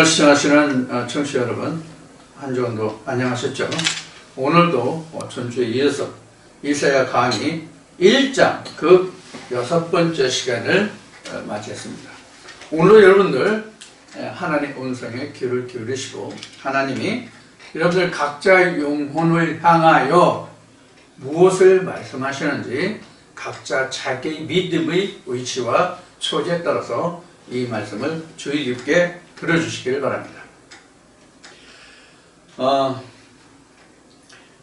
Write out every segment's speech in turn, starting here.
방송을 시청하시는 청취자 여러분, 한 주간도 안녕하셨죠? 오늘도 전주에 이어서 이사야 강의 1장 그 6번째 시간을 맞이했습니다. 오늘도 여러분들 하나님의 음성에 귀를 기울이시고 하나님이 여러분들 각자의 영혼을 향하여 무엇을 말씀하시는지 각자 자기의 믿음의 위치와 처지에 따라서 이 말씀을 주의 깊게 들어주시길 바랍니다.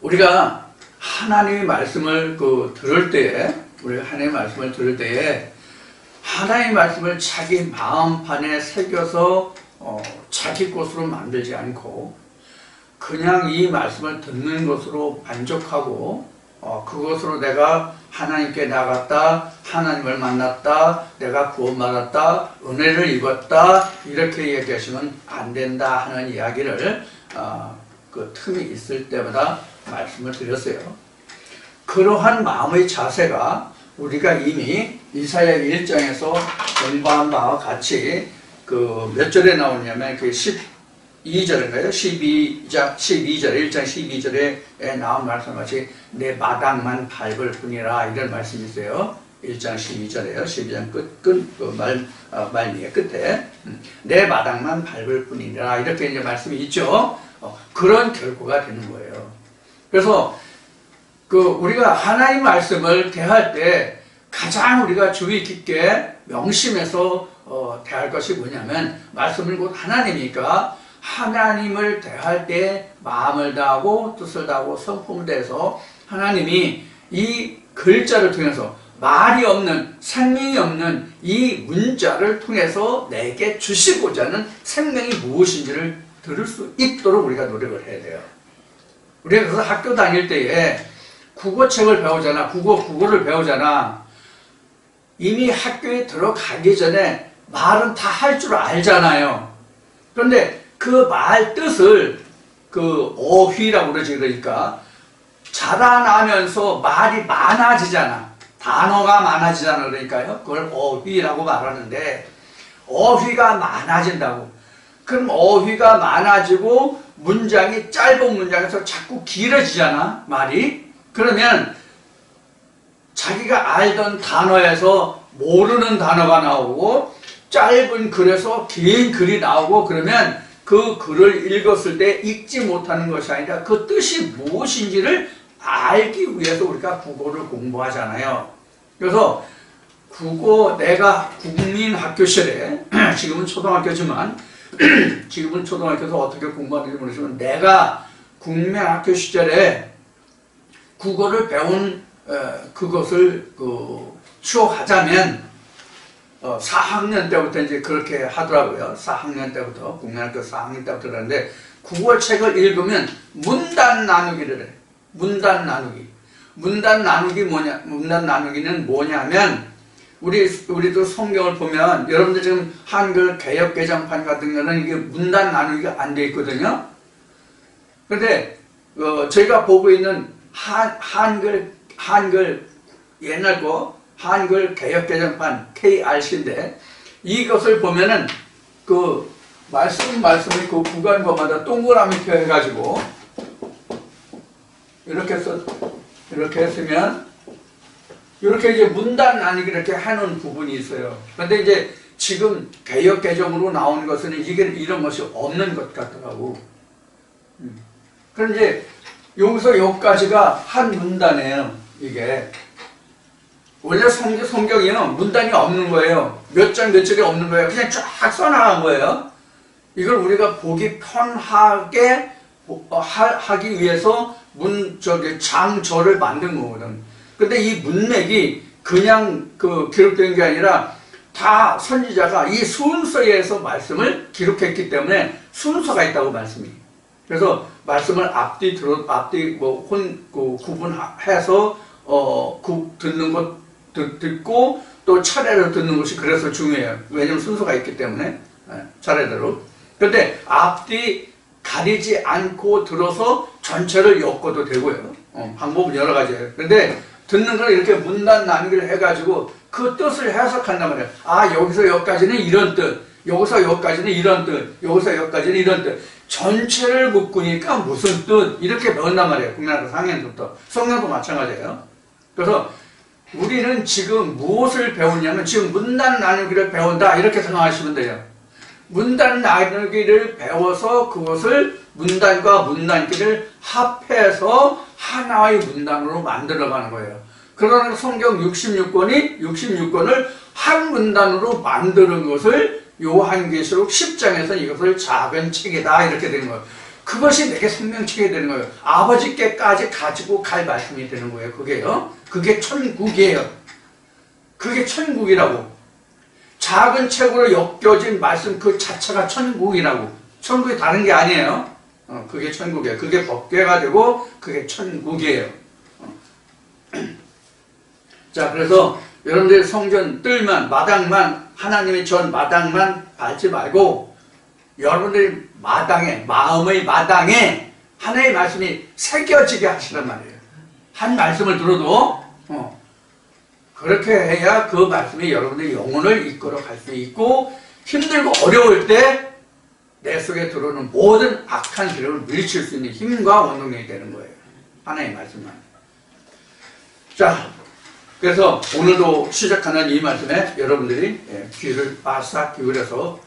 우리가 하나님의 말씀을 들을 때에, 우리가 하나님의 말씀을 들을 때에 하나님의 말씀을 자기 마음판에 새겨서 자기 것으로 만들지 않고 그냥 이 말씀을 듣는 것으로 만족하고 그것으로 내가 하나님께 나갔다, 하나님을 만났다, 내가 구원받았다, 은혜를 입었다 이렇게 얘기하시면 안 된다 하는 이야기를 그 틈이 있을 때마다 말씀을 드렸어요. 그러한 마음의 자세가 우리가 이미 이사야 1장에서 공부한 바와 같이 몇 절에 나오냐면 12절인가요? 12장 1장 12절에 나온 말씀같이 내 마당만 밟을 뿐이라 이런 말씀이 있어요. 1장 12절에요. 12장 말미에 끝에 내 마당만 밟을 뿐이라 이렇게 이제 말씀이 있죠. 그런 결과가 되는 거예요. 그래서 우리가 하나님 말씀을 대할 때 가장 우리가 주의 깊게 명심해서 대할 것이 뭐냐면 말씀은 곧 하나님이니까 하나님을 대할 때 마음을 다하고 뜻을 다하고 성품을 다해서 하나님이 이 글자를 통해서 말이 없는 생명이 없는 이 문자를 통해서 내게 주시고자 하는 생명이 무엇인지를 들을 수 있도록 우리가 노력을 해야 돼요. 우리가 그래서 학교 다닐 때에 국어책을 배우잖아. 국어를 배우잖아. 이미 학교에 들어가기 전에 말은 다 할 줄 알잖아요. 그런데 그 말 뜻을 어휘라고 그러지. 그러니까 자라나면서 말이 많아지잖아. 단어가 많아지잖아. 그러니까요. 그걸 어휘라고 말하는데 어휘가 많아진다고. 그럼 어휘가 많아지고 문장이 짧은 문장에서 자꾸 길어지잖아. 말이. 그러면 자기가 알던 단어에서 모르는 단어가 나오고 짧은 글에서 긴 글이 나오고 그러면 그 글을 읽었을 때 읽지 못하는 것이 아니라 그 뜻이 무엇인지를 알기 위해서 우리가 국어를 공부하잖아요. 그래서 내가 국민학교 시절에 지금은 초등학교지만 지금은 초등학교에서 어떻게 공부하는지 모르지만 내가 국민학교 시절에 국어를 배운 그것을 추억하자면 4학년 때부터 이제 그렇게 하더라고요. 4학년 때부터, 국민학교 4학년 때부터 그러는데, 국어책을 읽으면 문단 나누기를 해. 문단 나누기. 문단 나누기는 뭐냐면, 우리도 성경을 보면, 여러분들 지금 한글 개역 개정판 같은 거는 이게 문단 나누기가 안 돼 있거든요. 그런데, 저희가 보고 있는 한글 옛날 한글 개역 개정판 KRC인데 이것을 보면은 말씀이 구간마다 동그라미 표 해가지고 이렇게 했으면 이렇게 이제 문단 나누기 이렇게 해놓은 부분이 있어요. 그런데 이제 지금 개역 개정으로 나오는 것은 이런 것이 없는 것 같더라고. 그럼 이제 여기서 여기까지가 한 문단이에요. 이게 원래 성경에는 문단이 없는 거예요. 몇 장 몇 절이 없는 거예요. 그냥 쫙 써나간 거예요. 이걸 우리가 보기 편하게 하기 위해서 장절을 만든 거거든. 근데 이 문맥이 그냥 기록된 게 아니라 다 선지자가 이 순서에서 말씀을 기록했기 때문에 순서가 있다고 말씀이. 그래서 말씀을 앞뒤 구분해서 듣는 것 듣고 또 차례로 듣는 것이 그래서 중요해요. 왜냐하면 순서가 있기 때문에 차례대로. 그런데 앞뒤 가리지 않고 들어서 전체를 엮어도 되고요. 방법은 여러 가지예요. 그런데 듣는 걸 이렇게 문단 나누기를 해가지고 그 뜻을 해석한단 말이에요. 여기서 여기까지는 이런 뜻, 여기서 여기까지는 이런 뜻, 여기서 여기까지는 이런 뜻. 전체를 묶으니까 무슨 뜻? 이렇게 배운단 말이에요. 국민학교 4학년부터. 성경도 마찬가지예요. 그래서 우리는 지금 무엇을 배우냐면 지금 문단 나누기를 배운다 이렇게 생각하시면 돼요. 문단 나누기를 배워서 그것을 문단과 문단기를 합해서 하나의 문단으로 만들어가는 거예요. 그러나 성경 66권을 한 문단으로 만드는 것을 요한계시록 10장에서 이것을 작은 책이다 이렇게 되는 거예요. 그것이 내게 생명책이 되는 거예요. 아버지께까지 가지고 갈 말씀이 되는 거예요. 그게요. 그게 천국이에요. 그게 천국이라고. 작은 책으로 엮여진 말씀 그 자체가 천국이라고. 천국이 다른 게 아니에요. 그게 천국이에요. 그게 법궤가 되고 그게 천국이에요. 자, 그래서 여러분들 성전 뜰만, 마당만, 하나님의 전 마당만 밟지 말고 여러분들이 마당에, 마음의 마당에 하나님의 말씀이 새겨지게 하시란 말이에요. 한 말씀을 들어도 그렇게 해야 그 말씀이 여러분들의 영혼을 이끌어 갈 수 있고 힘들고 어려울 때 내 속에 들어오는 모든 악한 기름을 물리칠 수 있는 힘과 원동력이 되는 거예요. 하나님의 말씀만. 자, 그래서 오늘도 시작하는 이 말씀에 여러분들이 귀를 바싹 기울여서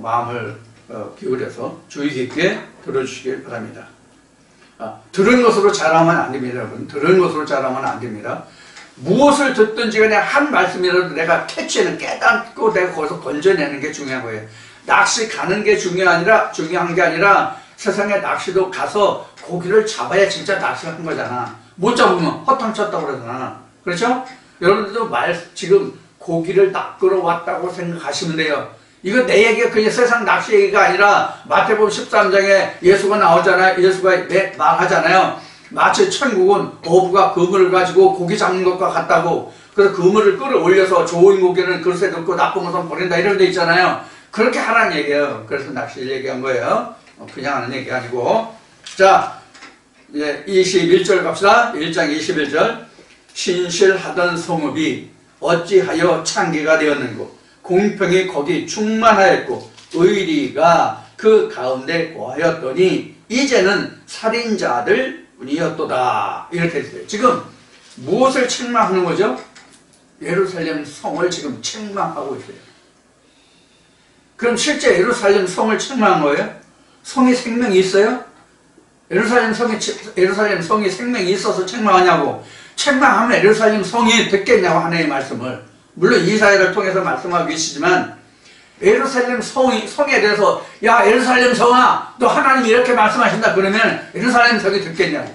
마음을 기울여서 주의 깊게 들어주시길 바랍니다. 들은 것으로 자라면 안 됩니다, 여러분. 들은 것으로 자라면 안 됩니다. 무엇을 듣든지 간에 한 말씀이라도 내가 캐치해는 깨닫고 내가 거기서 건져내는 게 중요한 거예요. 낚시 가는 게 중요한 게 아니라 세상에 낚시도 가서 고기를 잡아야 진짜 낚시한 거잖아. 못 잡으면 허탕쳤다고 그러잖아. 그렇죠? 여러분들도 지금 고기를 낚으러 왔다고 생각하시면 돼요. 이거 내 얘기가 그냥 세상 낚시 얘기가 아니라 마태복음 13장에 예수가 나오잖아요. 예수가 말하잖아요. 마치 천국은 어부가 그물을 가지고 고기 잡는 것과 같다고. 그래서 그물을 끌어올려서 좋은 고기는 그릇에 넣고 나쁜 것은 버린다 이런 데 있잖아요. 그렇게 하라는 얘기예요. 그래서 낚시를 얘기한 거예요. 그냥 하는 얘기 아니고. 자, 이제 21절 갑시다. 1장 21절. 신실하던 성읍이 어찌하여 창기가 되었는고 공평이 거기 충만하였고 의리가 그 가운데 거하였더니 이제는 살인자들 뿐이었도다. 이렇게 했어요. 지금 무엇을 책망하는 거죠? 예루살렘 성을 지금 책망하고 있어요. 그럼 실제 예루살렘 성을 책망한 거예요? 성이 생명이 있어요? 예루살렘 성이 생명이 있어서 책망하냐고. 책망하면 예루살렘 성이 듣겠냐고 하나님의 말씀을. 물론 이사야를 통해서 말씀하고 계시지만 예루살렘 성에 대해서 야 예루살렘 성아 너 하나님이 이렇게 말씀하신다 그러면 예루살렘 성이 듣겠냐고.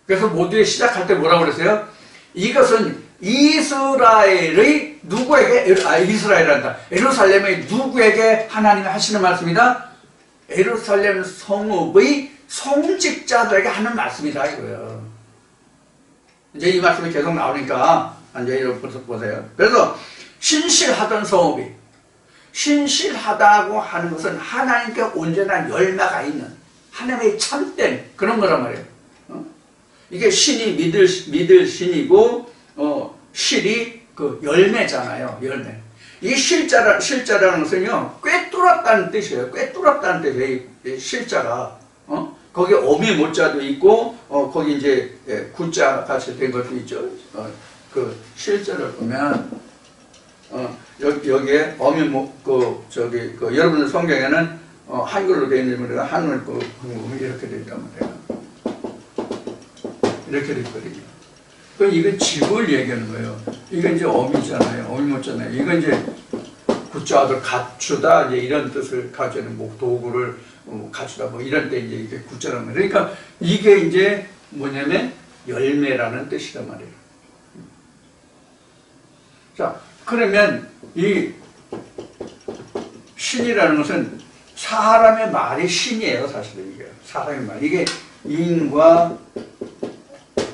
그래서 모두에 시작할 때 뭐라고 그랬어요? 이것은 이스라엘의 누구에게 이스라엘이란다. 예루살렘의 누구에게 하나님이 하시는 말씀이다? 예루살렘 성읍의 성직자들에게 하는 말씀이다 이거예요. 이제 이 말씀이 계속 나오니까 이제 이렇게 보세요. 그래서 신실하던 성읍이 신실하다고 하는 것은 하나님께 온전한 열매가 있는 하나님의 참된 그런 거란 말이에요. 이게 신이 믿을 신이고 실이 그 열매잖아요. 열매. 이 실자라는 것은요 꿰뚫었다는 뜻이에요. 꿰뚫었다는 뜻이에요. 실자가 거기 어미 모자도 있고 거기 이제 구자 같이 된 것도 있죠. 그 실자를 보면 여기에 어미 여러분들 성경에는 한글로 되어 있는 거가 한글 보면 이렇게 되어 있단 말이에요. 이렇게 되어 있거든요. 그럼 이건 집을 얘기하는 거예요. 이건 이제 어미잖아요. 어미 모자잖아요. 이건 이제 구자도 갖추다 이제 이런 뜻을 가지고 있는 도구를 갖추다 뭐 이런 때 이제 이게 구자란 말이에요. 그러니까 이게 이제 뭐냐면 열매라는 뜻이란 말이에요. 자, 그러면 이 신이라는 것은 사람의 말이 신이에요, 사실은 이게. 사람의 말. 이게 인과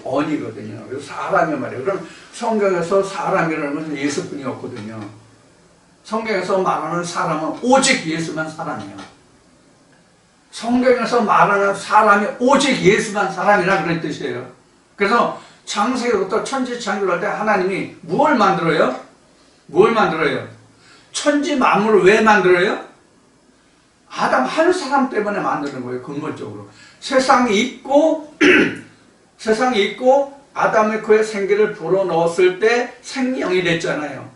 언이거든요. 그래서 사람의 말이에요. 그럼 성경에서 사람이라는 것은 예수뿐이 없거든요. 성경에서 말하는 사람은 오직 예수만 사람이에요. 성경에서 말하는 사람이 오직 예수만 사람이라 그런 뜻이에요. 그래서 창세기부터 천지창조를 할 때 하나님이 무엇을 만들어요? 뭘 만들어요? 천지 만물을 왜 만들어요? 아담 한 사람 때문에 만드는 거예요. 근본적으로. 세상이 있고 세상이 있고 아담의 그의 생기를 불어넣었을 때 생명이 됐잖아요.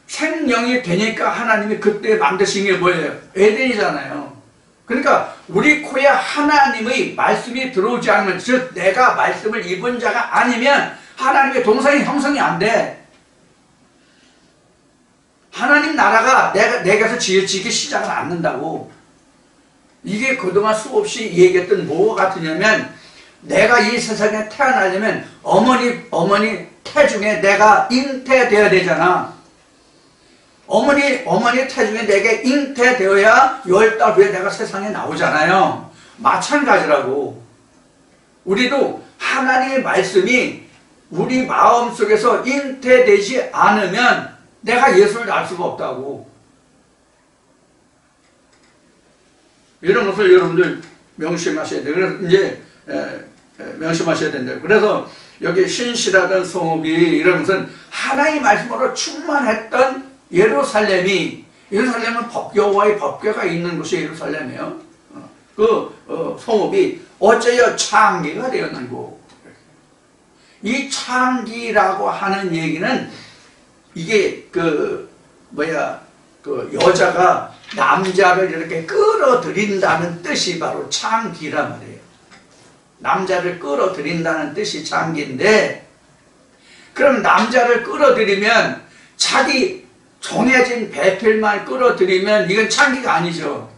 생명이 되니까 하나님이 그때 만드신 게 뭐예요? 에덴이잖아요. 그러니까 우리 코에 하나님의 말씀이 들어오지 않으면, 즉 내가 말씀을 입은 자가 아니면 하나님의 동상이 형성이 안 돼. 하나님 나라가 내게서 지어지기 시작을 않는다고. 이게 그동안 수없이 얘기했던 뭐가 같으냐면, 내가 이 세상에 태어나려면 어머니 태중에 내가 잉태되어야 되잖아. 어머니 태중에 내게 잉태되어야 10달 후에 내가 세상에 나오잖아요. 마찬가지라고. 우리도 하나님의 말씀이 우리 마음속에서 잉태되지 않으면 내가 예수를 알 수가 없다고. 이런 것을 여러분들 명심하셔야 돼요. 그래서 이제 명심하셔야 된다. 그래서 여기 신실하던 성읍이 이런 것은 하나님의 말씀으로 충만했던 예루살렘은 여호와의 법궤가 있는 곳이 예루살렘이에요. 성읍이 어째여 창기가 되었는고. 이 창기라고 하는 얘기는 이게 여자가 남자를 이렇게 끌어들인다는 뜻이 바로 창기란 말이에요. 남자를 끌어들인다는 뜻이 창기인데, 그럼 남자를 끌어들이면 자기 정해진 배필만 끌어들이면 이건 창기가 아니죠.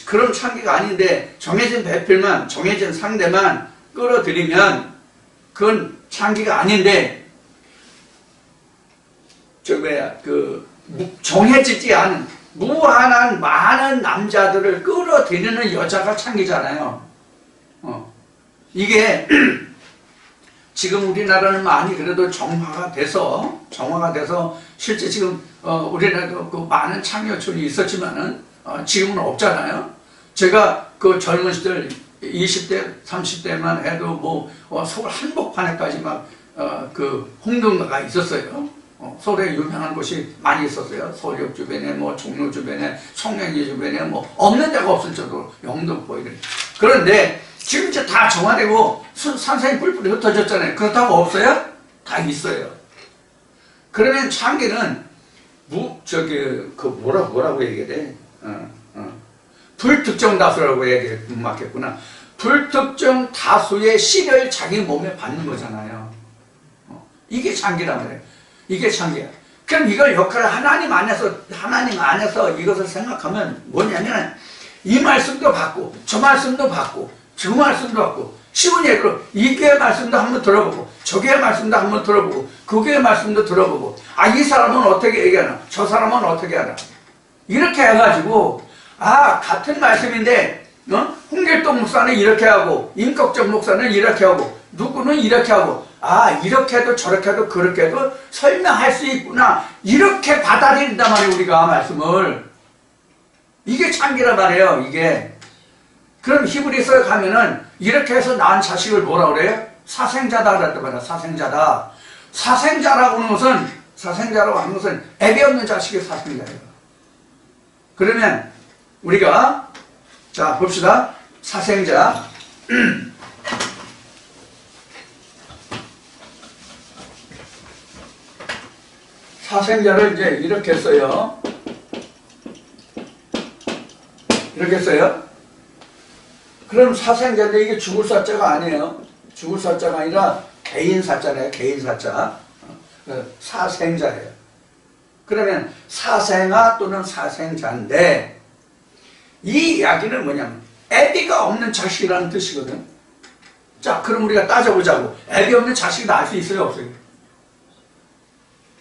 그럼 창기가 아닌데, 정해진 배필만, 정해진 상대만 끌어들이면 그건 창기가 아닌데, 정해지지 않은 무한한 많은 남자들을 끌어들이는 여자가 창기잖아요. 이게 지금 우리나라는 많이 그래도 정화가 돼서 실제 지금 우리나라도 그 많은 창녀촌이 있었지만은 지금은 없잖아요. 제가 그 젊은 시절 20대 30대만 해도 서울 한복판에까지 그 홍등가가 있었어요. 서울에 유명한 곳이 많이 있었어요. 서울역 주변에 종로 주변에 성령리 주변에 없는 데가 없을 정도로 영등포 이런. 그런데 지금 이제 다 정화되고 산성이 뿔뿔이 흩어졌잖아요. 그렇다고 없어요? 다 있어요. 그러면 창기는 뭐라고 얘기해야 돼? 불특정 다수라고 얘기해 맞겠구나. 불특정 다수의 씨를 자기 몸에 받는 거잖아요. 이게 창기란 말이에요. 이게 창기야. 그럼 이걸 역할을 하나님 안에서 이것을 생각하면 뭐냐면, 이 말씀도 받고 저 말씀도 받고 저 말씀도 받고, 쉬운 예로 이 교회 말씀도 한번 들어보고 저 교회 말씀도 한번 들어보고 그 교회 말씀도 들어보고, 이 사람은 어떻게 얘기하나 저 사람은 어떻게 하나, 이렇게 해가지고 같은 말씀인데 홍길동 목사는 이렇게 하고 임꺽정 목사는 이렇게 하고 누구는 이렇게 하고, 이렇게 해도 저렇게 해도 그렇게 해도 설명할 수 있구나, 이렇게 받아들인단 말이에요. 우리가 말씀을. 이게 창기란 말이에요. 이게. 그럼 히브리서에 가면은 이렇게 해서 낳은 자식을 뭐라 그래요? 사생자다 그랬단 말이야. 사생자라고 하는 것은 애비 없는 자식의 사생자예요. 그러면 우리가 자 봅시다. 사생자. 사생자를 이제 이렇게 써요. 이렇게 써요. 그럼 사생자인데 이게 죽을 사자가 아니에요. 죽을 사자가 아니라 개인 사자래요. 개인 사자. 사생자예요. 그러면 사생아 또는 사생자인데, 이 이야기는 뭐냐면 애비가 없는 자식이라는 뜻이거든. 자, 그럼 우리가 따져보자고. 애비 없는 자식이 낳을 수 있어요, 없어요?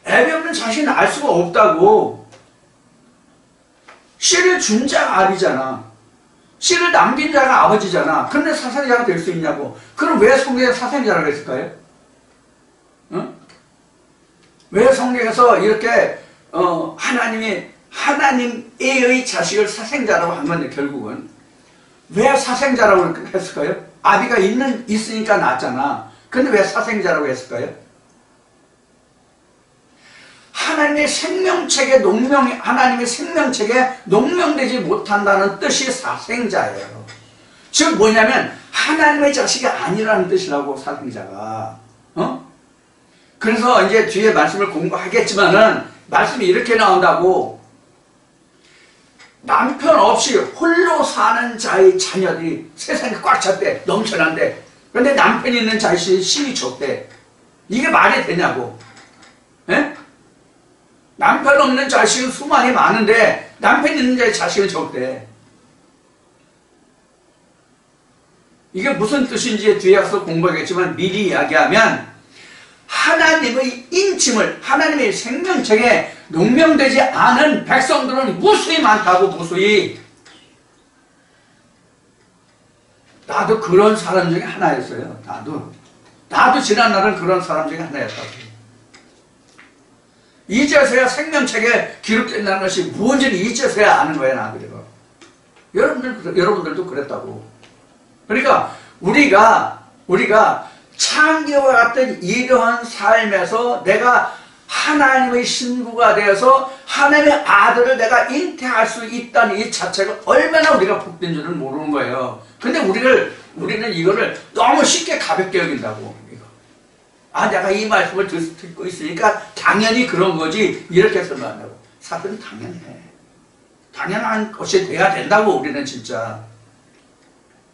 애비 없는 자식이 낳을 수가 없다고. 씨를 준 자가 아비잖아. 씨를 남긴 자가 아버지잖아. 그런데 사생자가 될 수 있냐고. 그럼 왜 성경에 사생자라고 했을까요? 왜 성경에서 이렇게 하나님의 자식을 사생자라고 한 건데, 결국은 왜 사생자라고 했을까요? 아비가 있으니까 낳았잖아. 근데 왜 사생자라고 했을까요? 하나님의 생명책에 하나님의 생명책에 농명되지 못한다는 뜻이 사생자예요. 즉 뭐냐면 하나님의 자식이 아니라는 뜻이라고, 사생자가. 그래서 이제 뒤에 말씀을 공부하겠지만은 말씀이 이렇게 나온다고. 남편 없이 홀로 사는 자의 자녀들이 세상에 꽉 찼대. 넘쳐난대. 그런데 남편이 있는 자식이 심이 적대. 이게 말이 되냐고. 에? 남편 없는 자식은 수많이 많은데 남편 있는 자의 자식은 적대. 이게 무슨 뜻인지 뒤에 가서 공부하겠지만 미리 이야기하면 하나님의 인침을, 하나님의 생명책에 농명되지 않은 백성들은 무수히 많다고. 무수히. 나도 그런 사람 중에 하나였어요. 나도 지난날은 그런 사람 중에 하나였다고. 이제서야 생명책에 기록된다는 것이 무엇인지 이제서야 아는 거야, 나 그리고. 여러분들도 그랬다고. 그러니까 우리가 창기와 같은 이러한 삶에서 내가 하나님의 신부가 되어서 하나님의 아들을 내가 잉태할 수 있다는 이 자체가 얼마나 우리가 복된 줄을 모르는 거예요. 근데 우리는 이거를 너무 쉽게 가볍게 여긴다고. 내가 이 말씀을 듣고 있으니까 당연히 그런 거지, 이렇게 설명한다고. 사실은 당연해. 당연한 것이 돼야 된다고. 우리는 진짜.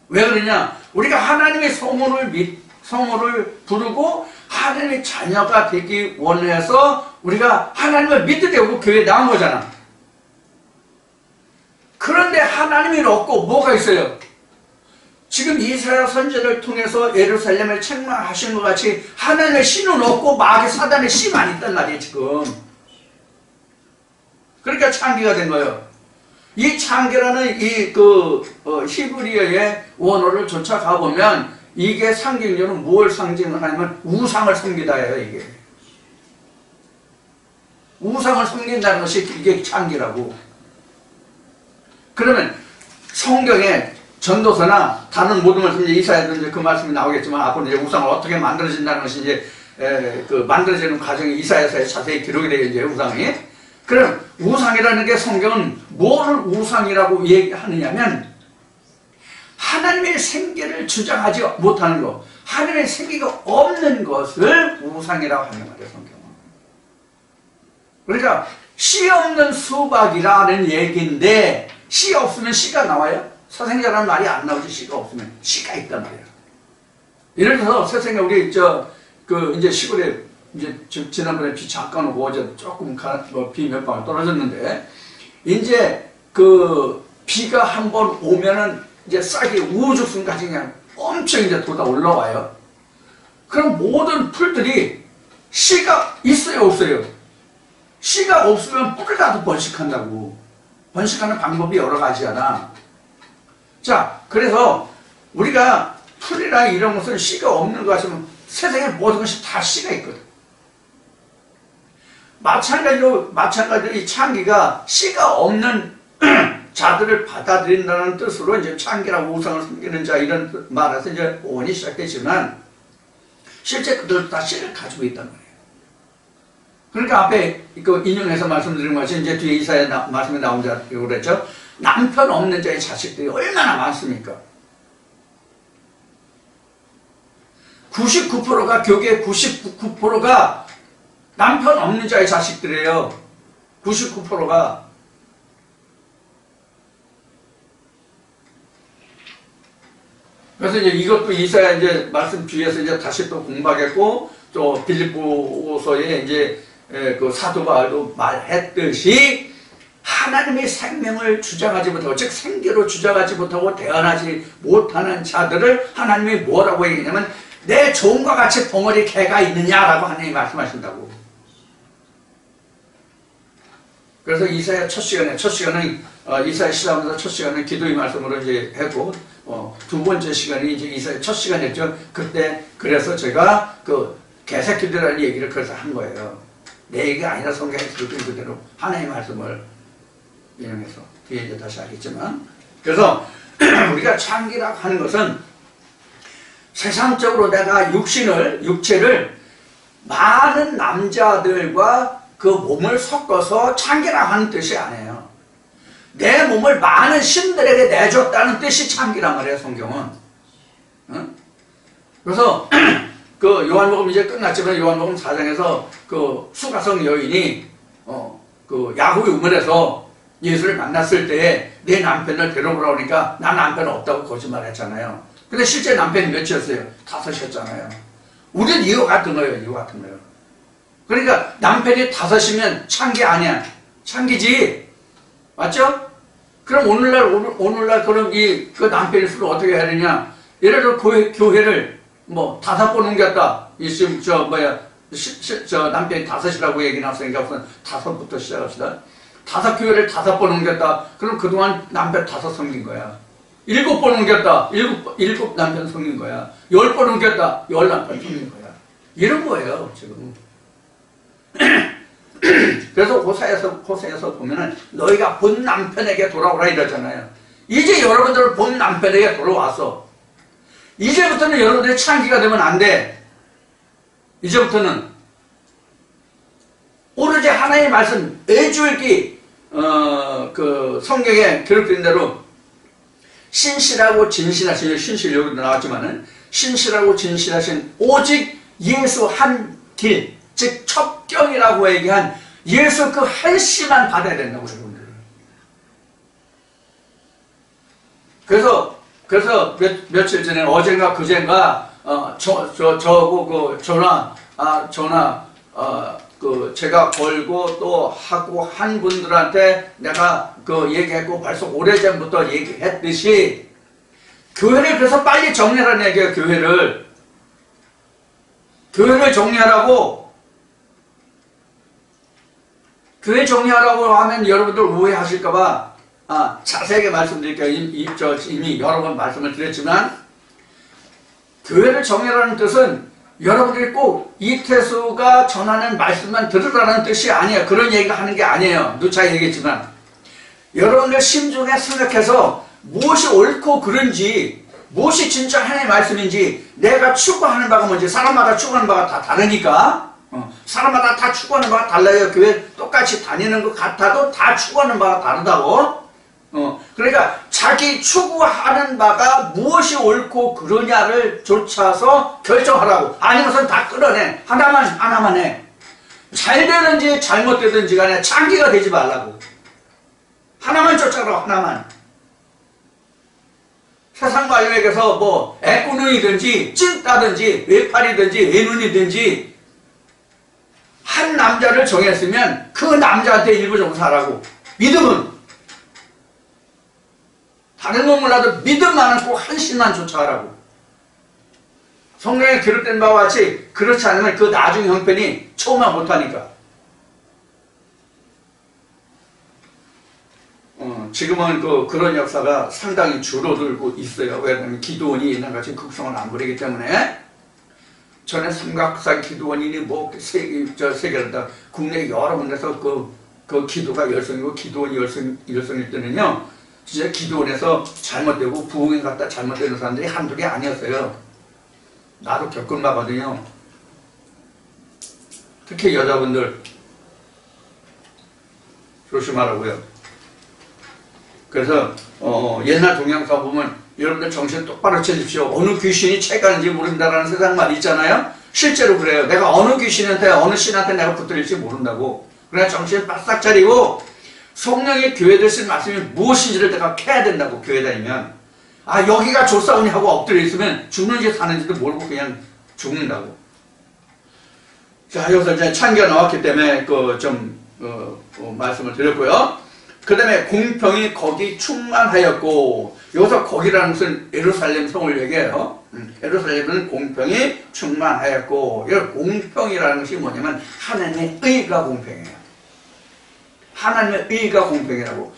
왜 그러냐? 우리가 하나님의 성호를 부르고 하나님의 자녀가 되기 원해서 우리가 하나님을 믿게 되고 교회에 나온 거잖아. 그런데 하나님이 없고 뭐가 있어요? 지금 이사야 선지자를 통해서 예루살렘을 책망하신 것 같이 하나님의 신은 없고 마귀 사단의 씨만 있단 말이에요, 지금. 그러니까 창기가 된 거예요. 이 창기라는 히브리어의 원어를 쫓아가 보면 이게 상징적으로 무엇을 상징을 하냐면 우상을 섬기다예요, 이게. 우상을 섬긴다는 것이 이게 창기라고. 그러면 성경에 전도서나 다른 모든 말씀, 이사야도 이제 그 말씀이 나오겠지만 앞으로 이제 우상을 어떻게 만들어진다는 것이 이제 만들어지는 과정이 이사야서에 자세히 기록이 되겠죠, 우상이. 그럼 우상이라는 게 성경은 뭐를 우상이라고 얘기하느냐면 하나님의 생기를 주장하지 못하는 것, 하나님의 생기가 없는 것을 우상이라고 하는 말이에요, 성경은. 그러니까 씨 없는 수박이라는 얘기인데 씨 없으면 씨가 나와요? 사생자라는 말이 안 나오지. 씨가 없으면 씨가 있단 말이에요. 예를 들어서 세상에 우리 이제 시골에 이제 지난번에 비 잠깐 오고 어제 조금 비 몇 방울 떨어졌는데 이제 비가 한번 오면은 이제 싹이 우후죽순까지 그냥 엄청 이제 돋아 올라와요. 그럼 모든 풀들이 씨가 있어요, 없어요? 씨가 없으면 뿔을 가도 번식한다고. 번식하는 방법이 여러 가지잖아. 자, 그래서 우리가 풀이나 이런 것은 씨가 없는 것 같으면 세상에 모든 것이 다 씨가 있거든. 마찬가지로 이 창기가 씨가 없는 자들을 받아들인다는 뜻으로 이제 창기라고 우상을 섬기는 자 이런 말에서 이제 오원이 시작되지만 실제 그들도 다 씨를 가지고 있단 말이에요. 그러니까 앞에 인용해서 말씀드린 것이 이제 뒤에 이사야 말씀에 나온 자라고 그랬죠. 남편 없는 자의 자식들이 얼마나 많습니까? 99%가 교계 99%가 남편 없는 자의 자식들이에요. 99%가. 그래서 이제 이것도 이사야 이제 말씀 뒤에서 이제 다시 또 공부하겠고 또 빌립보서에 이제 그 사도 바울도 말했듯이 하나님의 생명을 주장하지 못하고 즉 생기로 주장하지 못하고 태어나지 못하는 자들을 하나님이 뭐라고 얘기하냐면 내 종과 같이 덩어리 개가 있느냐라고 하나님이 말씀하신다고. 그래서 이사야 첫 시간은 이사야 시작하면서 첫 시간은 기도의 말씀으로 이제 했고 두 번째 시간이 이제 이사야 첫 시간이었죠. 그때 그래서 제가 개새끼들이라는 얘기를 그래서 한 거예요. 내 얘기가 아니라 성경에 기록된 그대로 하나님의 말씀을 인용해서 뒤에 이제 다시 하겠지만 그래서 우리가 창기라고 하는 것은 세상적으로 내가 육체를 많은 남자들과 그 몸을 섞어서 창기라 하는 뜻이 아니에요. 내 몸을 많은 신들에게 내줬다는 뜻이 창기란 말이에요, 성경은. 응? 그래서 그 요한복음 이제 끝났지만 요한복음 4장에서 그 수가성 여인이 그 야곱의 우물에서 예수를 만났을 때 내 남편을 데려오라고 하니까 난 남편 없다고 거짓말했잖아요. 근데 실제 남편이 몇이었어요? 5이었잖아요. 우리는 이거 같은 거예요. 이거 같은 거예요. 그러니까 남편이 5이면 창기 아니야. 창기지. 맞죠? 그럼 오늘날 그럼 그 남편이 술을 어떻게 해야 되냐? 예를 들어 교회를 뭐 5번 옮겼다. 지금 남편이 5이라고 얘기 나왔으니까 우선 5부터 시작합시다. 5교회를 5번 옮겼다. 그럼 그동안 남편 5 섬긴 거야. 7번 옮겼다. 7 남편 섬긴 거야. 10번 옮겼다. 10 남편 섬긴 거야. 이런 거예요, 지금. 그래서 호세에서 보면은 너희가 본 남편에게 돌아오라 이러잖아요. 이제 여러분들 본 남편에게 돌아왔어. 이제부터는 여러분들이 창기가 되면 안 돼. 이제부터는 오로지 하나님의 말씀 매주읽기 그 성경에 기록된 대로 신실하고 진실하신, 신실 여기도 나왔지만은 신실하고 진실하신 오직 예수 한 길, 즉 첩경이라고 얘기한 예수 그 한 씨만 받아야 된다고 여러분들. 그래서 며칠 전에 어젠가 그젠가 저하고 그 전화 제가 걸고 또 하고 한 분들한테 내가 그 얘기했고 벌써 오래전부터 얘기했듯이 교회를 그래서 빨리 정리하라는 얘기예요. 교회를 정리하라고. 교회 정리하라고 하면 여러분들 오해하실까봐 자세하게 말씀드릴게요. 이미 여러 번 말씀을 드렸지만 교회를 정리하라는 뜻은 여러분들이 꼭 이태수가 전하는 말씀만 들으라는 뜻이 아니에요. 그런 얘기를 하는 게 아니에요. 누차 얘기했지만 여러분들 심중에 생각해서 무엇이 옳고 그른지, 무엇이 진짜 하나님의 말씀인지, 내가 추구하는 바가 뭔지. 사람마다 추구하는 바가 다 다르니까. 사람마다 다 추구하는 바가 달라요. 교회 똑같이 다니는 것 같아도 다 추구하는 바가 다르다고. 그러니까 자기 추구하는 바가 무엇이 옳고 그러냐를 좇아서 결정하라고. 아니면선 다 끌어내. 하나만 해. 잘 되든지 잘못되든지 간에 창기가 되지 말라고. 하나만 쫓아가라고. 하나만. 세상 말에서 뭐 애꾸눈이든지 찐따든지 외팔이든지 외눈이든지 한 남자를 정했으면 그 남자한테 일부 종사하라고. 믿음은 다른 건 몰라도 믿음만은 꼭 한 신만 쫓아가라고. 성경에 기록된 바와 같이 그렇지 않으면 그 나중 형편이 처음만 못하니까. 지금은 그런 역사가 상당히 줄어들고 있어요. 왜냐하면 기도원이 옛날같이 극성을 안 부리기 때문에. 전에 삼각산 기도원이니 뭐 세계다 국내 여러 군데서 그 기도가 열성이고 기도원이 열성일 때는요, 진짜 기도원에서 잘못되고 부흥회 갔다 잘못되는 사람들이 한둘이 아니었어요. 나도 겪은 바거든요. 특히 여자분들 조심하라고요. 그래서 옛날 동영상 보면 여러분들 정신 똑바로 차리십시오. 어느 귀신이 채가는지 모른다라는 세상 말 있잖아요. 실제로 그래요. 내가 어느 귀신한테 어느 신한테 내가 붙들릴지 모른다고. 그래 정신 바싹 차리고 성령의 교회들 쓴 말씀이 무엇인지를 내가 캐야 된다고. 교회 다니면 여기가 조사오니 하고 엎드려 있으면 죽는지 사는지도 모르고 그냥 죽는다고. 자, 여기서 이제 창기가 나왔기 때문에 말씀을 드렸고요. 그 다음에 공평이 거기 충만하였고, 여기서 거기라는 것은 예루살렘 성을 얘기해요. 예루살렘은 공평이 충만하였고, 이 공평이라는 것이 뭐냐면 하나님의 의가 공평해요. 하나님의 의가 공평이라고.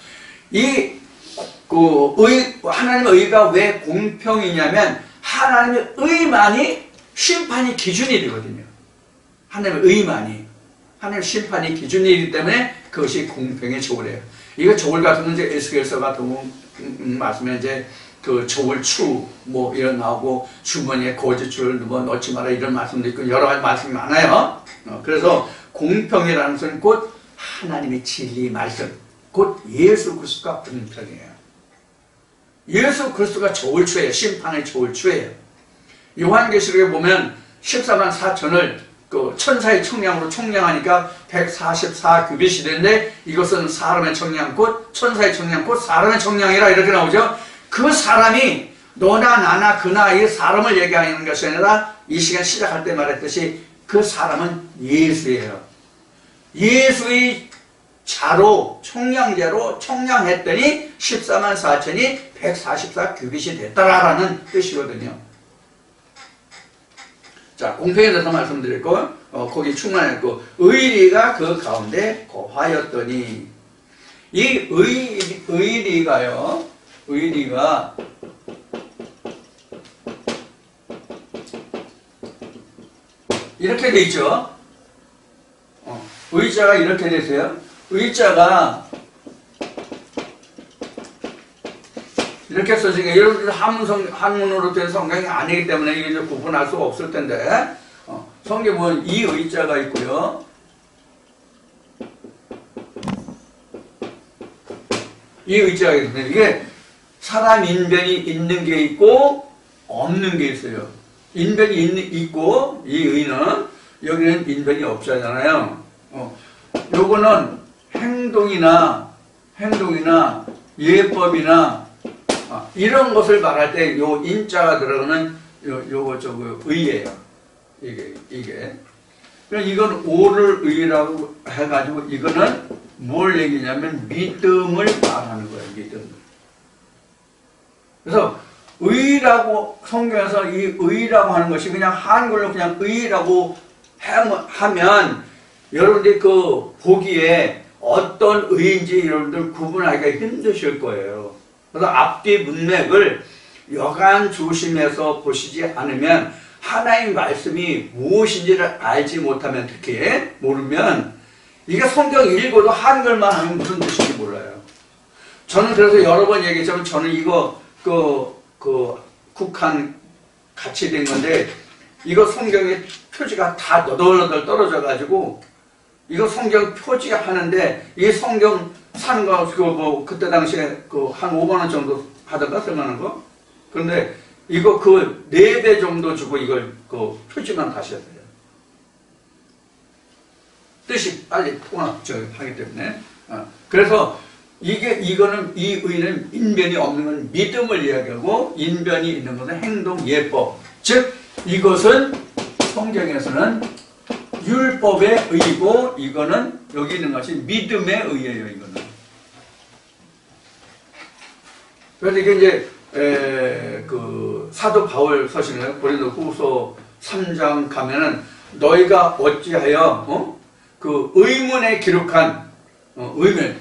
하나님의 의가 왜 공평이냐면 하나님의 의만이 심판이 기준이 되거든요. 하나님의 의만이. 하나님의 심판이 기준이기 때문에 그것이 공평의 저울이에요. 이거 저울 같은 건 이제 에스겔서 같은 말씀에 이제 그 저울추 뭐 이런 나오고 주머니에 거짓줄 뭐 넣지 마라 이런 말씀도 있고 여러 가지 말씀이 많아요. 그래서 공평이라는 것은 곧 하나님의 진리 말씀, 곧 예수 그리스도가 공평이에요. 예수 그리스도가 저울추예요. 심판의 저울추예요. 요한계시록에 보면 14만 4천을 그 천사의 청량으로 총량하니까 144규빗이 되는데, 이것은 사람의 청량 곧 천사의 청량 곧 사람의 청량이라 이렇게 나오죠. 그 사람이 너나 나나 그나 이 사람을 얘기하는 것이 아니라 이 시간 시작할 때 말했듯이 그 사람은 예수예요. 예수의 자로 총량제로 총량했더니 14만 4천이 144규빗이 됐다라는 뜻이거든요. 자, 공평에 대해서 말씀드렸고, 거기 충만했고, 의리가 그 가운데 거하였더니, 이 의리가요, 의리가 이렇게 돼 있죠. 의자가 이렇게 되세요. 의자가 이렇게 써지니까 여러분들 한문으로 된 성경이 아니기 때문에 이게 구분할 수가 없을 텐데, 성경에 보면 이 의자가 있고요, 이 의자가 있습니다. 이게 사람 인변이 있는 게 있고 없는 게 있어요. 인변이 있고, 이 의는 여기는 인변이 없잖아요. 요거는 행동이나 예법이나 이런 것을 말할 때 요 인자가 들어가는 요거 의예요. 이게. 그러니까 이건 오를 의라고 해가지고 이거는 뭘 얘기냐면 믿음을 말하는 거예요. 믿음. 그래서 의라고 성경에서 이 의라고 하는 것이 그냥 한글로 그냥 의라고 하면 여러분들이 그 보기에 어떤 의인지 여러분들 구분하기가 힘드실 거예요. 그래서 앞뒤 문맥을 여간 조심해서 보시지 않으면 하나님 말씀이 무엇인지를 알지 못하면, 특히 모르면 이게 성경 읽어도 한글만 하면 무슨 뜻인지 몰라요. 저는 그래서 여러 번 얘기했지만 저는 이거 국한 같이 된 건데, 이거 성경의 표지가 다 너덜너덜 떨어져 가지고 이거 성경 표지 하는데, 이 성경 사는 거 그때 당시에 한 5만 원 정도 하던가 쓸만한 거. 그런데 이거 4배 정도 주고 이걸 표지만 하셔야 돼요. 뜻이 빨리 하기 때문에. 그래서 이거는 이 의는 인변이 없는 건 믿음을 이야기하고, 인변이 있는 것은 행동, 예법. 즉 이것은 성경에서는 율법의 의고, 이거는 여기 있는 것이 믿음의 의예요. 이거는. 그래서 이게 이제 그 사도 바울 서신에 고린도후서 3장 가면은 너희가 어찌하여 그 의문에 기록한 의문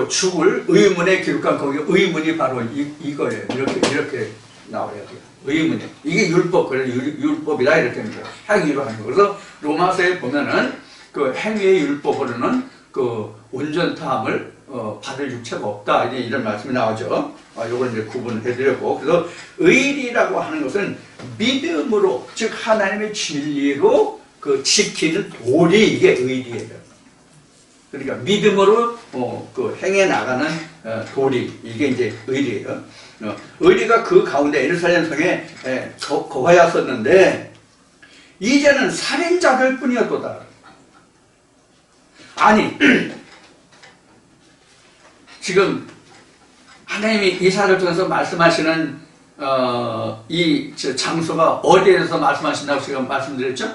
죽을 의문에 기록한 거기 의문이 바로 이거예요. 이렇게 나와야 돼요. 의문이. 이게 율법, 그래 율법이다 이렇게 합니다. 행위로 하는 거. 그래서 로마서에 보면은 그 행위의 율법으로는 그 온전함을 받을 육체가 없다. 이런 말씀이 나오죠. 요걸 이제 구분해드렸고, 그래서 의리라고 하는 것은 믿음으로, 즉 하나님의 진리로 그 지키는 도리, 이게 의리예요. 그러니까 믿음으로 그 행해 나가는 도리, 이게 이제 의리예요. 의리가 그 가운데 예루살렘 성에 거하였었는데 이제는 살인자들 뿐이었도다. 아니 지금 하나님이 이사를 통해서 말씀하시는 이 장소가 어디에서 말씀하신다고 제가 말씀드렸죠?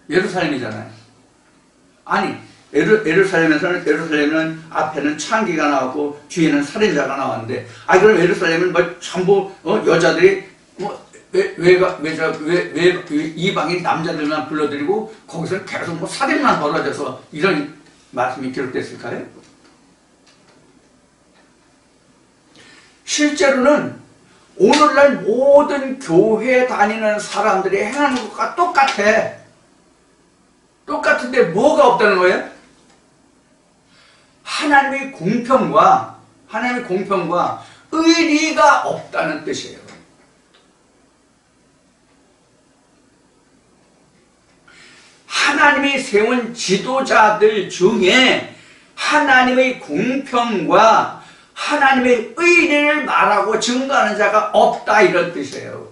예루살렘이잖아요. 아니 예루살렘은 앞에는 창기가 나왔고 뒤에는 살인자가 나왔는데, 그럼 예루살렘은 전부 여자들이 왜 이방인 남자들만 불러들이고 거기서 계속 살인만 벌어져서 이런 말씀이 기록됐을까요? 실제로는 오늘날 모든 교회 다니는 사람들이 행하는 것과 똑같아. 똑같은데 뭐가 없다는 거예요? 하나님의 공평과 의리가 없다는 뜻이에요. 하나님이 세운 지도자들 중에 하나님의 공평과 하나님의 의리를 말하고 증거하는 자가 없다, 이런 뜻이에요.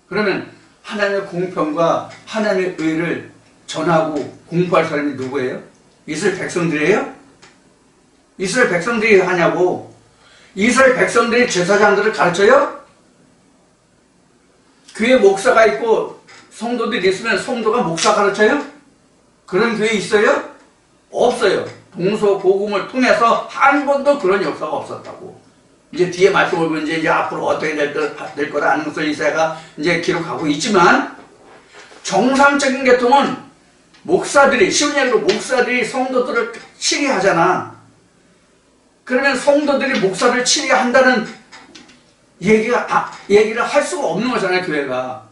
그러면 하나님의 공평과 하나님의 의를 전하고 공부할 사람이 누구예요? 이스라엘 백성들이에요? 이스라엘 백성들이 하냐고. 이스라엘 백성들이 제사장들을 가르쳐요? 교회 목사가 있고 성도들이 있으면 성도가 목사 가르쳐요? 그런 교회 있어요? 없어요. 동서고금을 통해서 한 번도 그런 역사가 없었다고. 이제 뒤에 말씀을 보면 이제 앞으로 어떻게 될 거다 하는 것을 이사야가 이제 기록하고 있지만, 정상적인 계통은 목사들이, 심리학으로 목사들이 성도들을 치리하잖아. 그러면 성도들이 목사를 치리한다는 얘기를 할 수가 없는 거잖아요, 교회가.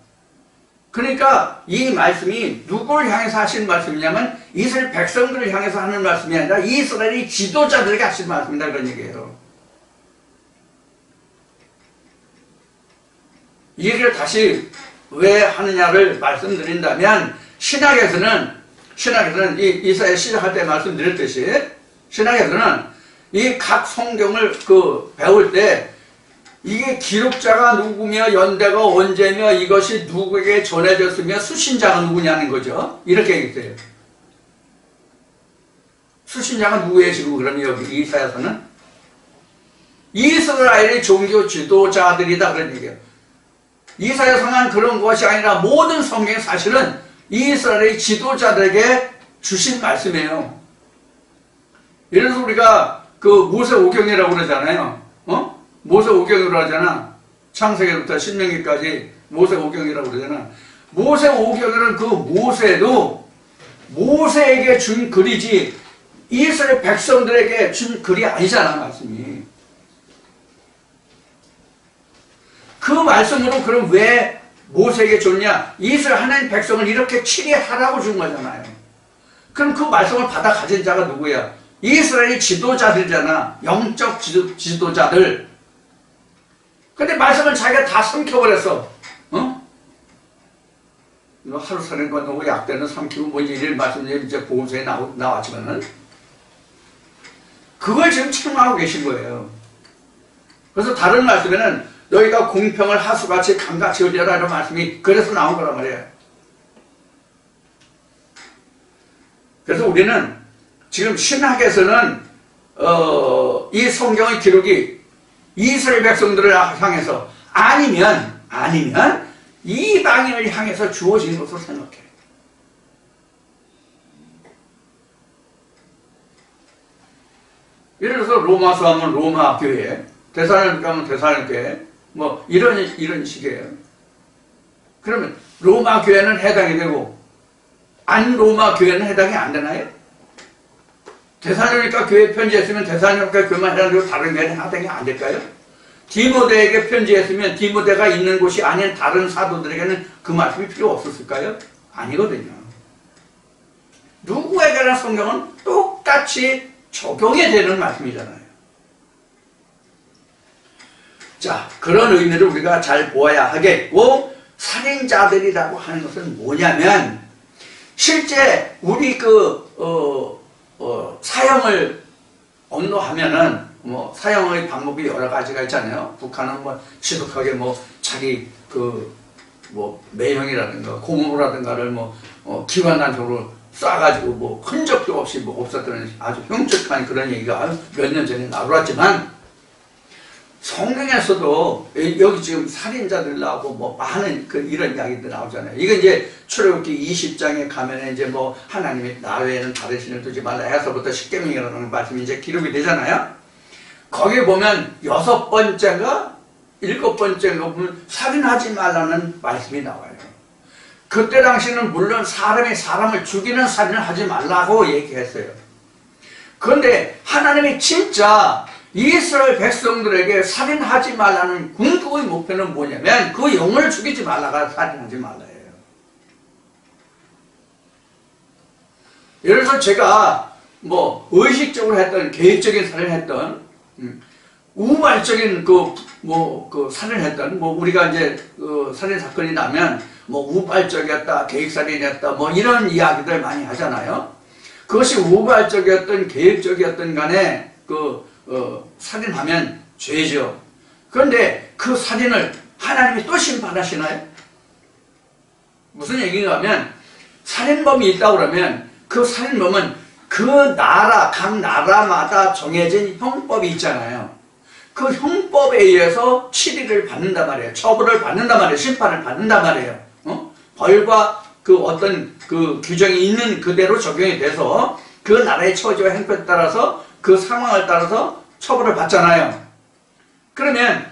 그러니까 이 말씀이 누구를 향해서 하시는 말씀이냐면 이스라엘 백성들을 향해서 하는 말씀이 아니라 이스라엘의 지도자들에게 하시는 말씀이다, 그런 얘기예요. 이 얘기를 다시 왜 하느냐를 말씀드린다면, 신학에서는 이사야 시작할 때 말씀드렸듯이, 신학에서는 이 각 성경을 배울 때 이게 기록자가 누구며 연대가 언제며 이것이 누구에게 전해졌으며 수신자가 누구냐는 거죠. 이렇게 얘기해요. 수신자가 누구예요, 지금? 그러면 여기 이사야서는 이스라엘의 종교 지도자들이다, 그런 얘기예요. 이사야서만 그런 것이 아니라 모든 성경의 사실은 이스라엘의 지도자들에게 주신 말씀이에요. 예를 들어서 우리가 모세 오경이라고 그러잖아요. 모세 오경이라고 하잖아. 창세기부터 신명기까지 모세 오경이라고 그러잖아. 모세 오경이라는 그 모세도 모세에게 준 글이지 이스라엘 백성들에게 준 글이 아니잖아, 말씀이. 그 말씀으로 그럼 왜 모세에게 줬냐? 이스라엘 하나님 백성을 이렇게 치리하라고 준 거잖아요. 그럼 그 말씀을 받아 가진 자가 누구야? 이스라엘의 지도자들이잖아. 영적 지도자들. 근데 말씀을 자기가 다 삼켜버렸어. 이거 하루살인과 누구 약대는 삼키고 뭐 이런 말씀이 이제 보험서에 나왔지만은 그걸 지금 책망하고 계신 거예요. 그래서 다른 말씀에는 너희가 공평을 하수같이 강같이 여기라 이런 말씀이 그래서 나온 거란 말이에요. 그래서 우리는 지금 신학에서는 이 성경의 기록이 이스라엘 백성들을 향해서 아니면 이방인을 향해서 주어진 것으로 생각해. 예를 들어서 로마서 하면 로마 교회, 데살로니가 하면 데살로니가 뭐 이런 식이에요. 그러면 로마 교회는 해당이 되고 안 로마 교회는 해당이 안 되나요? 데살로니가 교회에 편지했으면 데살로니가 교회만 해당되고 다른 교회는 해당이 안 될까요? 디모데에게 편지했으면 디모데가 있는 곳이 아닌 다른 사도들에게는 그 말씀이 필요 없었을까요? 아니거든요. 누구에게나 성경은 똑같이 적용이 되는 말씀이잖아요. 자, 그런 의미를 우리가 잘 보아야 하겠고, 살인자들이라고 하는 것은 뭐냐면, 실제 우리 사형을 언도하면은 사형의 방법이 여러 가지가 있잖아요. 북한은 지독하게 자기 매형이라든가 고모라든가를 기관단적으로 쏴가지고 흔적도 없이 없었던 아주 흉측한 그런 얘기가 몇 년 전에 나왔지만, 성경에서도 여기 지금 살인자들 나오고 많은 이런 이야기들 나오잖아요. 이건 이제 출애굽기 20장에 가면은 이제 하나님이 나 외에는 다른 신을 두지 말라 해서부터 십계명이라는 말씀이 이제 기록이 되잖아요. 거기 보면 6번째가 7번째가 보면 살인하지 말라는 말씀이 나와요. 그때 당시는 물론 사람이 사람을 죽이는 살인을 하지 말라고 얘기했어요. 그런데 하나님이 진짜 이스라엘 백성들에게 살인하지 말라는 궁극의 목표는 뭐냐면 그 영혼을 죽이지 말라가 살인하지 말라예요. 예를 들어서 제가 의식적으로 했던 계획적인 살인을 했던 우발적인 그 살인했던, 뭐 우리가 이제 살인 사건이 나면 뭐 우발적이었다, 계획살인이었다, 뭐 이런 이야기들 많이 하잖아요. 그것이 우발적이었던, 계획적이었던 간에 살인하면 죄죠. 그런데 그 살인을 하나님이 또 심판하시나요? 무슨 얘기인가 하면, 살인범이 있다고 그러면 그 살인범은 그 나라, 각 나라마다 정해진 형법이 있잖아요. 그 형법에 의해서 치리를 받는단 말이에요. 처벌을 받는단 말이에요. 심판을 받는단 말이에요. 벌과 그 어떤 그 규정이 있는 그대로 적용이 돼서 그 나라의 처지와 형편에 따라서 그 상황을 따라서 처벌을 받잖아요. 그러면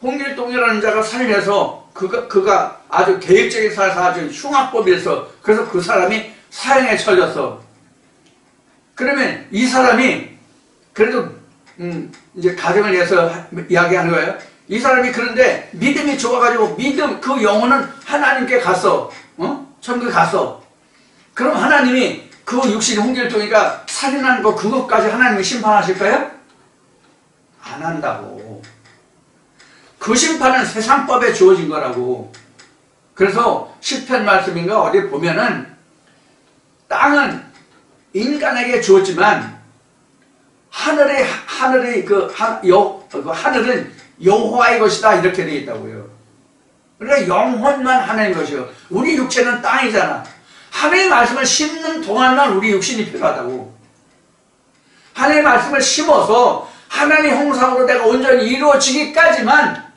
홍길동이라는 자가 살인해서 그가 아주 계획적인 살아서 아주 흉악범이어서 그래서 그 사람이 사형에 처졌어. 그러면 이 사람이 그래도 이제 가정을 위해서 이야기하는 거예요. 이 사람이 그런데 믿음이 좋아가지고 그 영혼은 하나님께 갔어. 천국에 갔어. 그럼 하나님이 그 육신이 홍길동이가 살인하는 거 그것까지 하나님이 심판하실까요? 안 한다고. 그 심판은 세상법에 주어진 거라고. 그래서 시편 말씀인가 어디 보면은 땅은 인간에게 주었지만 하늘은 여호와의 것이다 이렇게 되어 있다고요. 그러니까 영혼만 하나님의 것이요. 우리 육체는 땅이잖아. 하나님의 말씀을 심는 동안만 우리 육신이 필요하다고. 하나님의 말씀을 심어서 하나님의 형상으로 내가 온전히 이루어지기까지만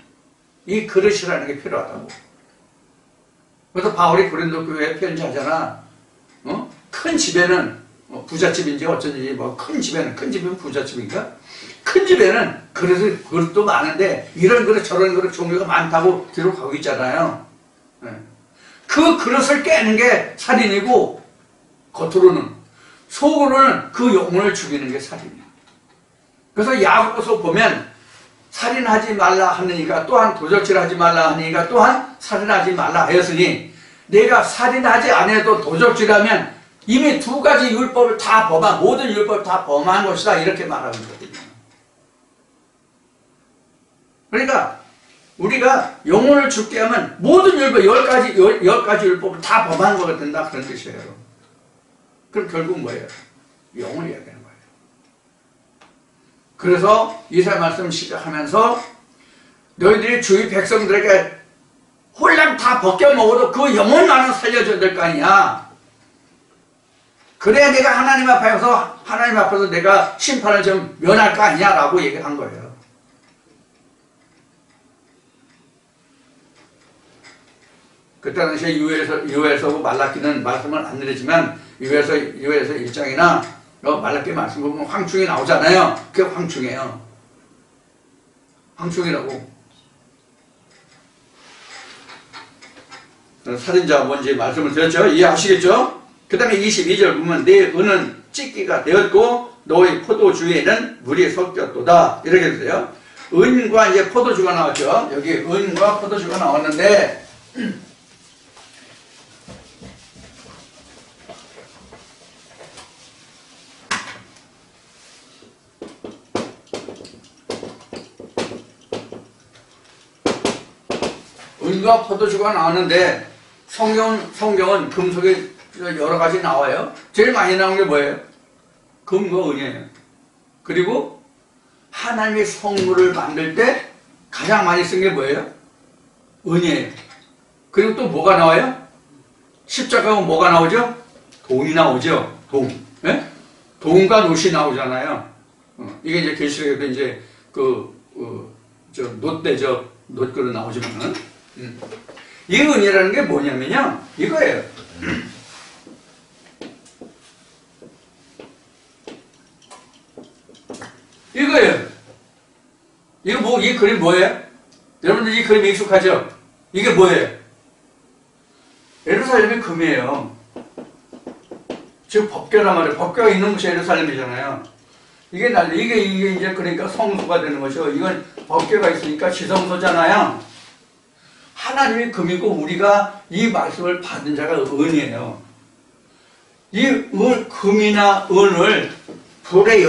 이 그릇이라는 게 필요하다고. 그래서 바울이 고린도 교회에 편지하잖아. 큰 집에는 부잣집인지 어쩐지 뭐 큰 집이면 부잣집인가? 큰 집에는 그릇도 많은데 이런 그릇 저런 그릇 종류가 많다고 기록하고 있잖아요. 그 그릇을 깨는 게 살인이고 겉으로는 속으로는 그 영혼을 죽이는 게 살인이야. 그래서 야고보서 보면 살인하지 말라 하느니가 또한 도적질하지 말라 하느니가 또한 살인하지 말라 하였으니 내가 살인하지 않아도 도적질하면 이미 두 가지 율법을 다 모든 율법을 다 범한 것이다 이렇게 말하고 있거든요. 그러니까 우리가 영혼을 죽게 하면 모든 율법 10가지 율법을 다 범한 거가 된다 그런 뜻이에요. 그럼 결국 뭐예요? 영을 이야기하는 거예요. 그래서 이사야 말씀 시작하면서 너희들이 주위 백성들에게 홀랑 다 벗겨 먹어도 그 영혼만은 살려줘야 될 거 아니냐. 그래야 내가 하나님 앞에서 내가 심판을 좀 면할 거 아니냐라고 얘기를 한 거예요. 그때 당시에 유에서 말라기는 말씀을 안 드리지만 유에서 1장이나 말라기 말씀 보면 황충이 나오잖아요. 그게 황충이에요. 황충이라고. 살인자가 뭔지 말씀을 드렸죠. 이해하시겠죠? 그 다음에 22절 보면 내 은은 찢기가 되었고 너의 포도주에는 물이 섞였도다 이렇게 되세요. 은과 이제 포도주가 나왔죠. 여기 은과 포도주가 나왔는데 은과 포도주가 나왔는데 성경은 금속이 여러 가지 나와요. 제일 많이 나온 게 뭐예요? 금과 은이에요. 그리고 하나님의 성물을 만들 때 가장 많이 쓴 게 뭐예요? 은이에요. 그리고 또 뭐가 나와요? 십자가하고 뭐가 나오죠? 동이 나오죠. 동. 예? 동과 놋이 나오잖아요. 이게 이제 계시록에도 이제 놋대죠. 놋그릇 나오지만은. 이 은이라는 게 뭐냐면요. 이거예요. 이거예요. 이 그림 뭐예요? 여러분들 이 그림 익숙하죠? 이게 뭐예요? 예루살렘이 금이에요. 지금 법궤란 말이에요. 법궤가 있는 곳이 예루살렘이잖아요. 이게 이제 그러니까 성소가 되는 것이고, 이건 법궤가 있으니까 지성소잖아요. 하나님이 금이고 우리가 이 말씀을 받은 자가 은이에요. 이 금이나 은을 불에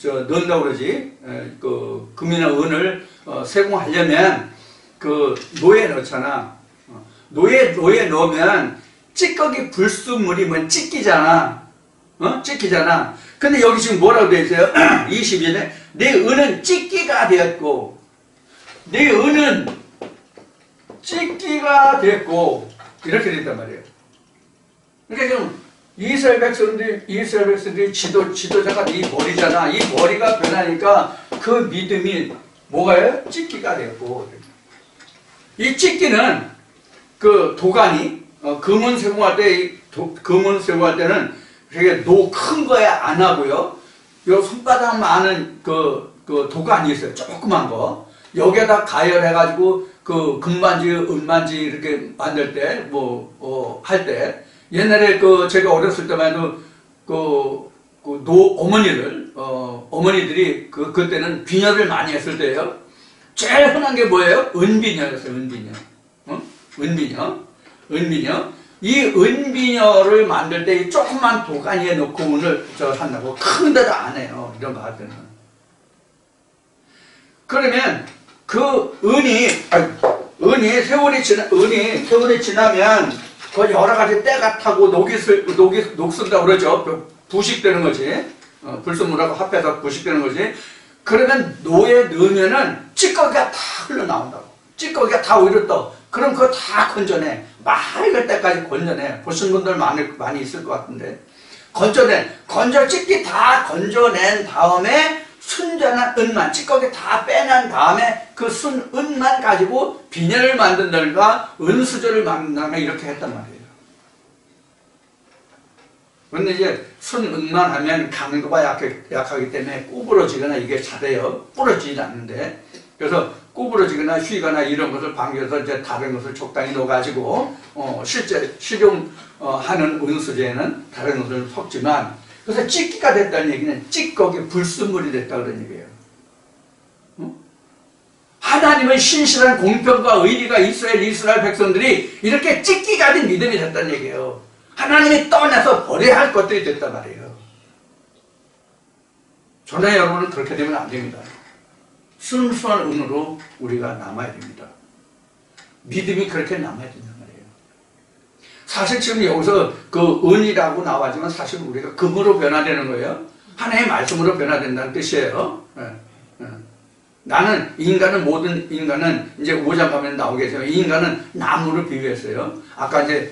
넣는다고 그러지. 그 금이나 은을 세공하려면 그 노에 넣잖아. 노에 넣으면 찌꺼기 불순물이 뭐 찢기잖아. 찢기잖아. 근데 여기 지금 뭐라고 되어 있어요? 22에 내 은은 찢기가 되었고, 내 은은 찢기가 됐고, 이렇게 된단 말이에요. 그러니까 지금 이스라엘 백성들이 지도자가 이 머리잖아. 이 머리가 변하니까 그 믿음이 뭐가요? 찢기가 되었고. 이 찢기는 그 도가니, 금은 세공할 때는 되게 큰 거에 안 하고요. 요 손바닥만한 그 도가니 있어요. 조그만 거. 여기에다 가열해가지고 그 금반지, 은반지 이렇게 만들 때, 할 때, 옛날에 제가 어렸을 때만 해도 어머니들이 그때는 비녀를 많이 했을 때예요. 제일 흔한 게 뭐예요? 은비녀였어요, 은비녀. 은비녀. 이 은비녀를 만들 때 조그만 도가니에 넣고 은을 한다고. 큰 데도 안 해요, 이런 거 할 때는. 그러면 그 은이 세월이 지나면 그 여러 가지 때가 타고 녹슨다고 그러죠. 부식되는 거지. 불순물하고 합해서 부식되는 거지. 그러면 노에 넣으면은 찌꺼기가 다 흘러나온다고. 찌꺼기가 다 오히려 떠. 그럼 그거 다 건져내. 맑을 때까지 건져내. 보신 분들 많이 있을 것 같은데. 찌끼 다 건져낸 다음에 순전한 은만, 찌꺼기 다 빼낸 다음에 그 은만 가지고 비녀를 만든다든가 은수저를 만든다든가 이렇게 했단 말이에요. 그런데 이제 순은만 하면 강도가 약하기 때문에 구부러지거나 이게 잘해요. 부러지지 않는데. 그래서 구부러지거나 휘거나 이런 것을 방지해서 이제 다른 것을 적당히 넣어가지고, 실제 실용하는 은수제에는 다른 것을 섞지만, 그래서 찢기가 됐다는 얘기는 찌꺼기 불순물이 됐다 그런 얘기예요. 하나님은 신실한 공평과 의리가 이스라엘 백성들이 이렇게 찢기가 된 믿음이 됐다는 얘기예요. 하나님이 떠나서 버려야 할 것들이 됐단 말이에요. 저는 여러분은 그렇게 되면 안 됩니다. 순수한 은으로 우리가 남아야 됩니다. 믿음이 그렇게 남아야 된단 말이에요. 사실 지금 여기서 그 은이라고 나와지만 사실 우리가 금으로 변화되는 거예요. 하나님의 말씀으로 변화된다는 뜻이에요. 모든 인간은 이제 5장 가면 나오겠지만 이 인간은 나무를 비유했어요. 아까 이제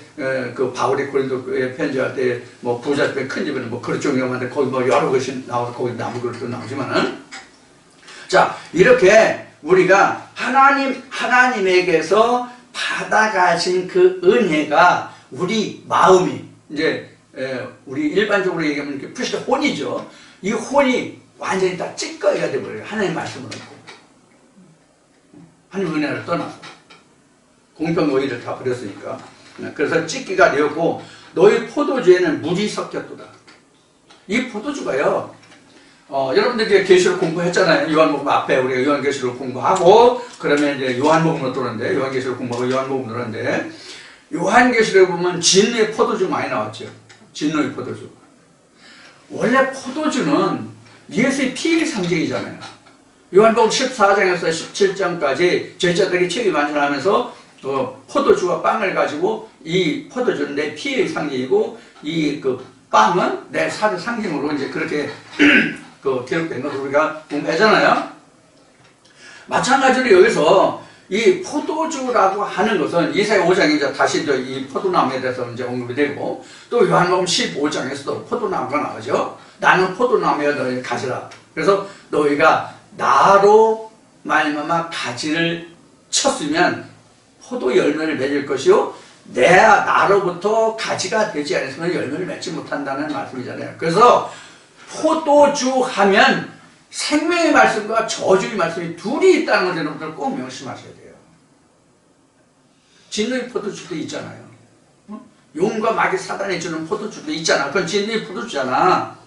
그 바울이 고린도에 편지할 때 뭐 부자집에 큰 집에는 뭐 그릇 종류가 많은데 거기 뭐 여러 것이 나와서 거기 나무 그릇도 나오지만은 자 이렇게 우리가 하나님에게서 받아가신 그 은혜가 우리 마음이 이제 우리 일반적으로 얘기하면 이렇게 표시가 혼이죠. 이 혼이 완전히 다 찌꺼기가 돼버려요. 하나님 말씀을 얻고 하나님 은혜를 떠나서 공평 의의를 다 버렸으니까. 그래서 찌끼가 되었고 너희 포도주에는 물이 섞였도다. 이 포도주가요. 여러분들 이제 계시록 공부했잖아요. 요한복음 앞에 우리가 요한계시록 공부하고 그러면 이제 요한복음으로 들었는데 요한계시록 공부하고 요한복음으로 들었는데 요한계시록에 보면 진노의 포도주 많이 나왔죠. 진노의 포도주. 원래 포도주는 예수의 피의 상징이잖아요. 요한복음 14장에서 17장까지 제자들이 책임만전하면서 포도주와 빵을 가지고 이 포도주는 내 피의 상징이고 이 그 빵은 내 살의 상징으로 이제 그렇게 기록된 것을 우리가 공부하잖아요. 마찬가지로 여기서 이 포도주라고 하는 것은 이사야 5장에 이제 다시 이 포도나무에 대해서 이제 언급이 되고 또 요한복음 15장에서도 포도나무가 나오죠. 나는 포도나무에 너희 가지라. 그래서 너희가 나로 말미암아 가지를 쳤으면 포도 열매를 맺을 것이요 나로부터 가지가 되지 않았으면 열매를 맺지 못한다는 말씀이잖아요. 그래서 포도주 하면 생명의 말씀과 저주의 말씀이 둘이 있다는 걸 여러분들 꼭 명심하셔야 돼요. 진노의 포도주도 있잖아요. 용과 마귀 사단이 주는 포도주도 있잖아. 그건 진노의 포도주잖아.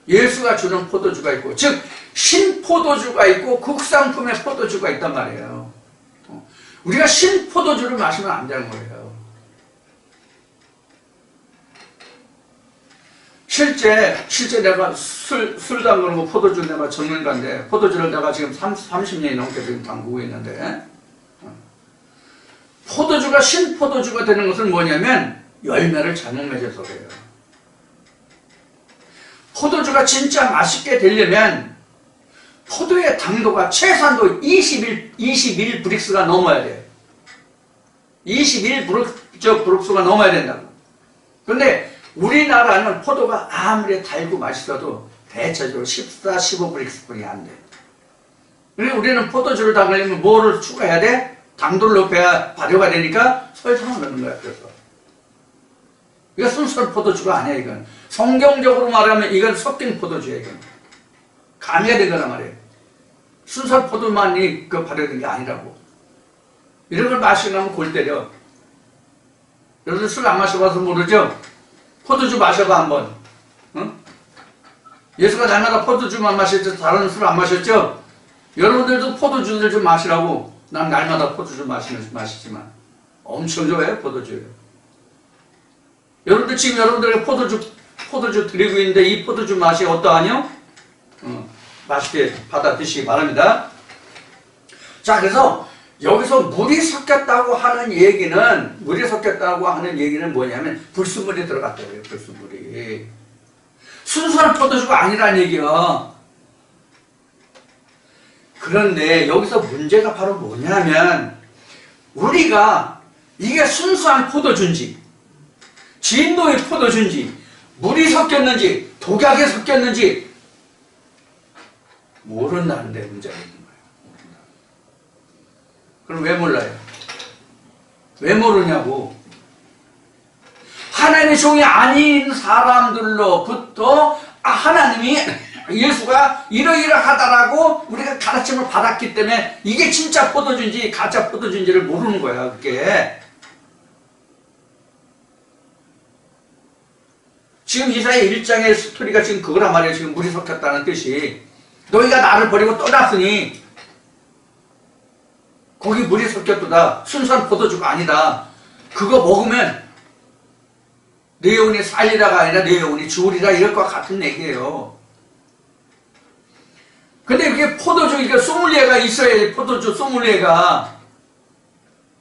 예수가 주는 포도주가 있고, 즉 신포도주가 있고 국산품의 포도주가 있단 말이에요. 우리가 신포도주를 마시면 안 되는 거예요. 실제 내가 술 담그는 거 포도주 내가 전문가인데, 포도주를 내가 지금 30년이 넘게 지금 담그고 있는데, 포도주가 신포도주가 되는 것은 뭐냐면 열매를 잘못 맺어서 그래요. 포도주가 진짜 맛있게 되려면 포도의 당도가 최소한도 21 브릭스가 넘어야 돼요. 21 브룩스가 넘어야 된다고. 근데 우리나라는 포도가 아무리 달고 맛있어도 대체적으로 14, 15 브릭스뿐이 안 돼. 그리고 우리는 포도주를 담그려면 뭐를 추가해야 돼? 당도를 높여야 발효가 되니까 설탕을 넣는 거야. 그래서 이거 순수한 포도주가 아니야. 이건 성경적으로 말하면 이건 섞인 포도주야. 이건 가미가 된 거란 말이에요. 순수한 포도만이 그 발효된 게 아니라고. 이런 걸 마시고 나면 골 때려. 여러분들 술 안 마셔봐서 모르죠? 포도주 마셔봐 한번. 응? 예수가 날마다 포도주만 마셨죠? 다른 술 안 마셨죠? 여러분들도 포도주를 좀 마시라고. 난 날마다 포도주 마시지만 엄청 좋아해요. 포도주예요. 여러분들 지금 여러분들에게 포도주 드리고 있는데 이 포도주 맛이 어떠하뇨? 맛있게 받아 드시기 바랍니다. 자, 그래서 여기서 물이 섞였다고 하는 얘기는 뭐냐면 불순물이 들어갔다고요. 불순물이. 순수한 포도주가 아니라는 얘기야. 그런데 여기서 문제가 바로 뭐냐면 우리가 이게 순수한 포도주인지 진도의 포도주인지 물이 섞였는지 독약이 섞였는지 모른다는 데 문제가 있는 거예요. 그럼 왜 몰라요? 왜 모르냐고. 하나님의 종이 아닌 사람들로부터 하나님이 예수가 이러이러하다라고 우리가 가르침을 받았기 때문에 이게 진짜 포도주인지 가짜 포도주인지를 모르는 거야. 그게 지금 이사야 1장의 스토리가 지금 그거란 말이에요. 지금 물이 섞였다는 뜻이 너희가 나를 버리고 떠났으니 거기 물이 섞였도다. 순수한 포도주가 아니다. 그거 먹으면 내 영혼이 살리다가 아니라 내 영혼이 죽으리라 이럴 것 같은 얘기예요. 근데 그게 포도주, 그러니까 소믈리에가 있어야 포도주 소믈리에가.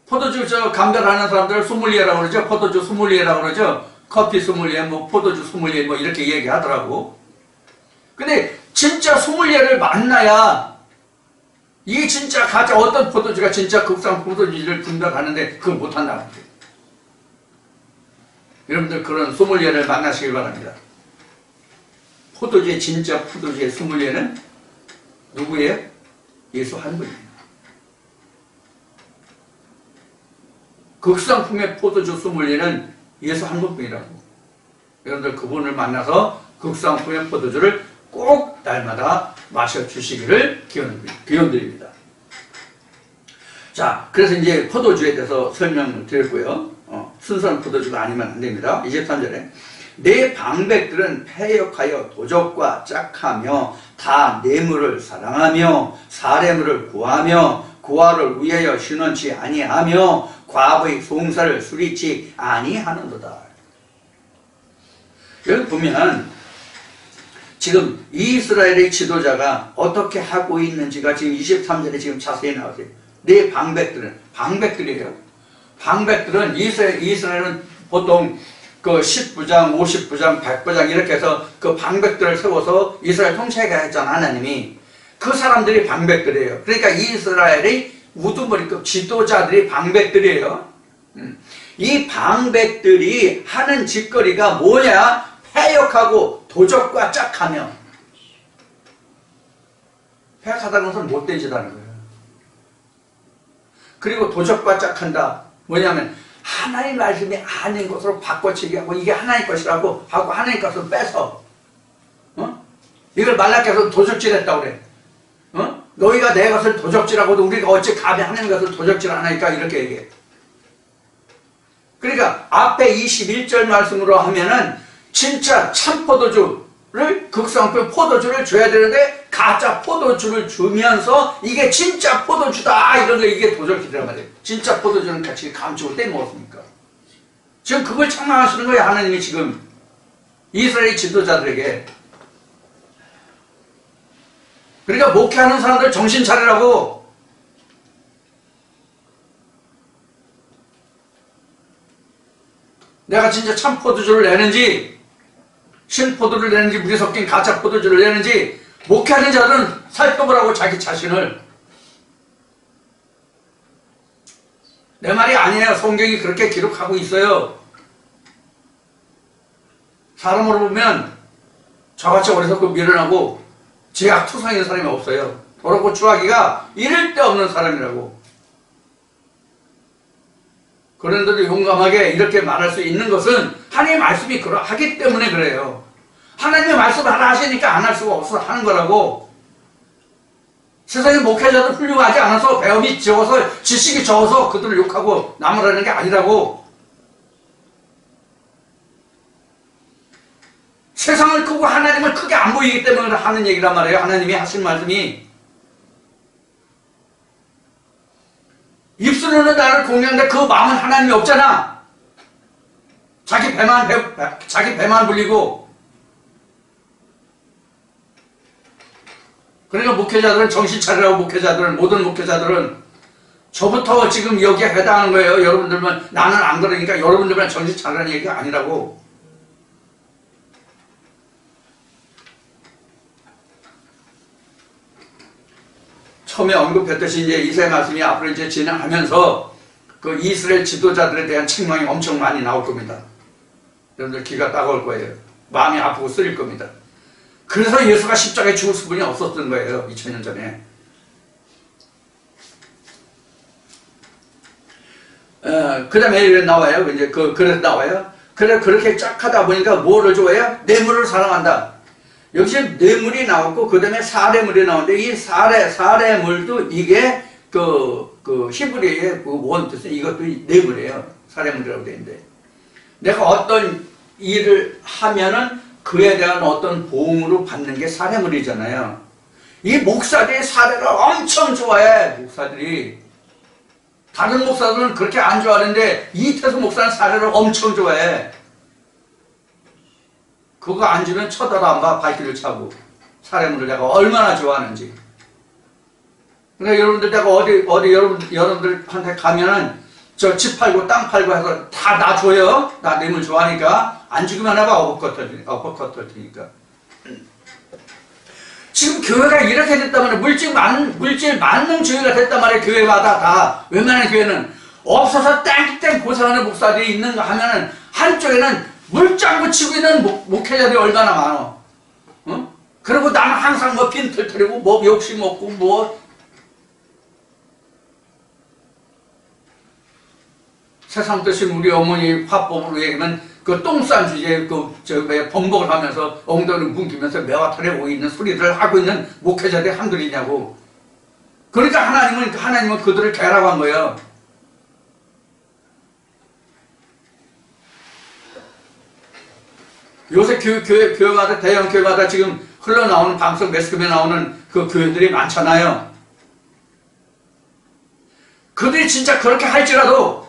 포도주 감별하는 사람들을 소믈리에라고 그러죠. 포도주 소믈리에라고 그러죠. 커피 소믈리에, 포도주 소믈리에 이렇게 얘기하더라고. 근데 진짜 소믈리에를 만나야 이게 진짜 가짜 어떤 포도주가 진짜 국산 포도주를 분별하는데 그걸 못한다고. 여러분들 그런 소믈리에를 만나시길 바랍니다. 포도주의 진짜 포도주의 소믈리에는 누구예요? 예수 한 분이에요. 극상품의 포도주 소믈리에는 예수 한 분뿐이라고. 여러분들 그분을 만나서 극상품의 포도주를 꼭 날마다 마셔주시기를 기원드립니다. 자, 그래서 이제 포도주에 대해서 설명을 드렸고요. 순수한 포도주가 아니면 안 됩니다. 23절에 내 방백들은 패역하여 도적과 짝하며 다 뇌물을 사랑하며 사례물을 구하며 고아를 위하여 신원치 아니하며 과부의 송사를 수리치 아니하는도다. 여기 보면 지금 이스라엘의 지도자가 어떻게 하고 있는지가 지금 23절에 지금 자세히 나오세요. 내 방백들이에요. 방백들은 이스라엘은 보통 그 10부장, 50부장, 100부장 이렇게 해서 그 방백들을 세워서 이스라엘 통치하게 했잖아, 하나님이. 그 사람들이 방백들이에요. 그러니까 이스라엘의 우두머리급 지도자들이 방백들이에요. 이 방백들이 하는 짓거리가 뭐냐? 패역하고 도적과 짝하며. 패역하다는 것은 못된 짓 하는 거예요. 그리고 도적과 짝한다. 뭐냐면 하나님 말씀이 아닌 것으로 바꿔치기 하고 이게 하나님 것이라고 하고 하나님 것을 뺏어. 이걸 말라께서 도적질했다고 그래. 너희가 내 것을 도적질하고도 우리가 어찌 감히 하나님 것을 도적질 안 하니까 이렇게 얘기해. 그러니까 앞에 21절 말씀으로 하면은 진짜 참 포도주를 극성품 포도주를 줘야 되는데 가짜 포도주를 주면서 이게 진짜 포도주다 이런 거 이게 도적질이란 말이에요. 진짜 포도주는 같이 감추고 떼먹었으니까. 지금 그걸 책망하시는 거예요. 하나님이 지금. 이스라엘 지도자들에게. 그러니까 목회하는 사람들 정신 차리라고. 내가 진짜 참 포도주를 내는지 신포도를 내는지 물이 섞인 가짜 포도주를 내는지 목회하는 자들은 살펴보라고 자기 자신을. 내 말이 아니에요. 성경이 그렇게 기록하고 있어요. 사람으로 보면 저같이 어리석고 미련하고 제약투성인 사람이 없어요. 더럽고 추하기가 이를 데 없는 사람이라고. 그런데도 용감하게 이렇게 말할 수 있는 것은 하나님의 말씀이 그러하기 때문에 그래요. 하나님의 말씀을 하나 하시니까 안 할 수가 없어 하는 거라고. 세상의 목회자들 훌륭하지 않아서 배움이 적어서 지식이 적어서 그들을 욕하고 나무라는 게 아니라고. 세상을 크고 하나님을 크게 안 보이기 때문에 하는 얘기란 말이에요. 하나님이 하신 말씀이. 입술로는 나를 공유하는데 그 마음은 하나님이 없잖아. 자기 배만 불리고. 그러니까 목회자들은 정신 차리라고. 목회자들은, 모든 목회자들은 저부터 지금 여기에 해당하는 거예요. 여러분들만. 나는 안 그러니까 여러분들만 정신 차리라는 얘기가 아니라고. 처음에 언급했듯이 이제 이사야 말씀이 앞으로 이제 진행하면서 그 이스라엘 지도자들에 대한 책망이 엄청 많이 나올 겁니다. 여러분들 귀가 따가울 거예요. 마음이 아프고 쓰릴 겁니다. 그래서 예수가 십자가에 죽을 수분이 없었던 거예요. 2000년 전에. 그 다음에 이래 나와요. 이제 그래서 나와요. 그래, 그렇게 쫙 하다 보니까 뭐를 좋아해요? 뇌물을 사랑한다. 여기서 뇌물이 나왔고, 그 다음에 사례물이 나오는데, 이 사례물도 이게 히브리어의 원 뜻은 이것도 뇌물이에요. 사례물이라고 되어 있는데. 내가 어떤 일을 하면은 그에 대한 어떤 보응으로 받는 게 사례물이잖아요. 이 목사들이 사례를 엄청 좋아해, 목사들이. 다른 목사들은 그렇게 안 좋아하는데, 이태수 목사는 사례를 엄청 좋아해. 그거 안 주면 쳐다도 안 봐. 발길을 차고. 사례물을 내가 얼마나 좋아하는지. 그러니까 여러분들 내가 어디 여러분들한테 가면은 저 집 팔고 땅 팔고 해서 다 나 줘요. 나 뇌물 좋아하니까. 안 주기만 해봐. 어퍼컷 할 테니까. 지금 교회가 이렇게 됐단 말이에요. 물질 만능주의가 됐단 말이에요. 교회마다 다. 웬만한 교회는 없어서 땡땡 고생하는 목사들이 있는가 하면은 한쪽에는 물장구 치고 있는 목회자들이 얼마나 많어. 어? 그리고 나는 항상 뭐 빈털터리고 뭐 욕심 없고 뭐 세상 뜻인 우리 어머니 화법으로 얘기하면 그 똥 싼 주제에 번복을 하면서 엉덩이를 뭉기면서 매화털에 오고 있는 소리들을 하고 있는 목회자들이 한둘이냐고. 그러니까 하나님은 그들을 개라고 한 거예요. 요새 교회마다, 대형 교회마다 지금 흘러나오는 방송 매스컴에 나오는 그 교회들이 많잖아요. 그들이 진짜 그렇게 할지라도,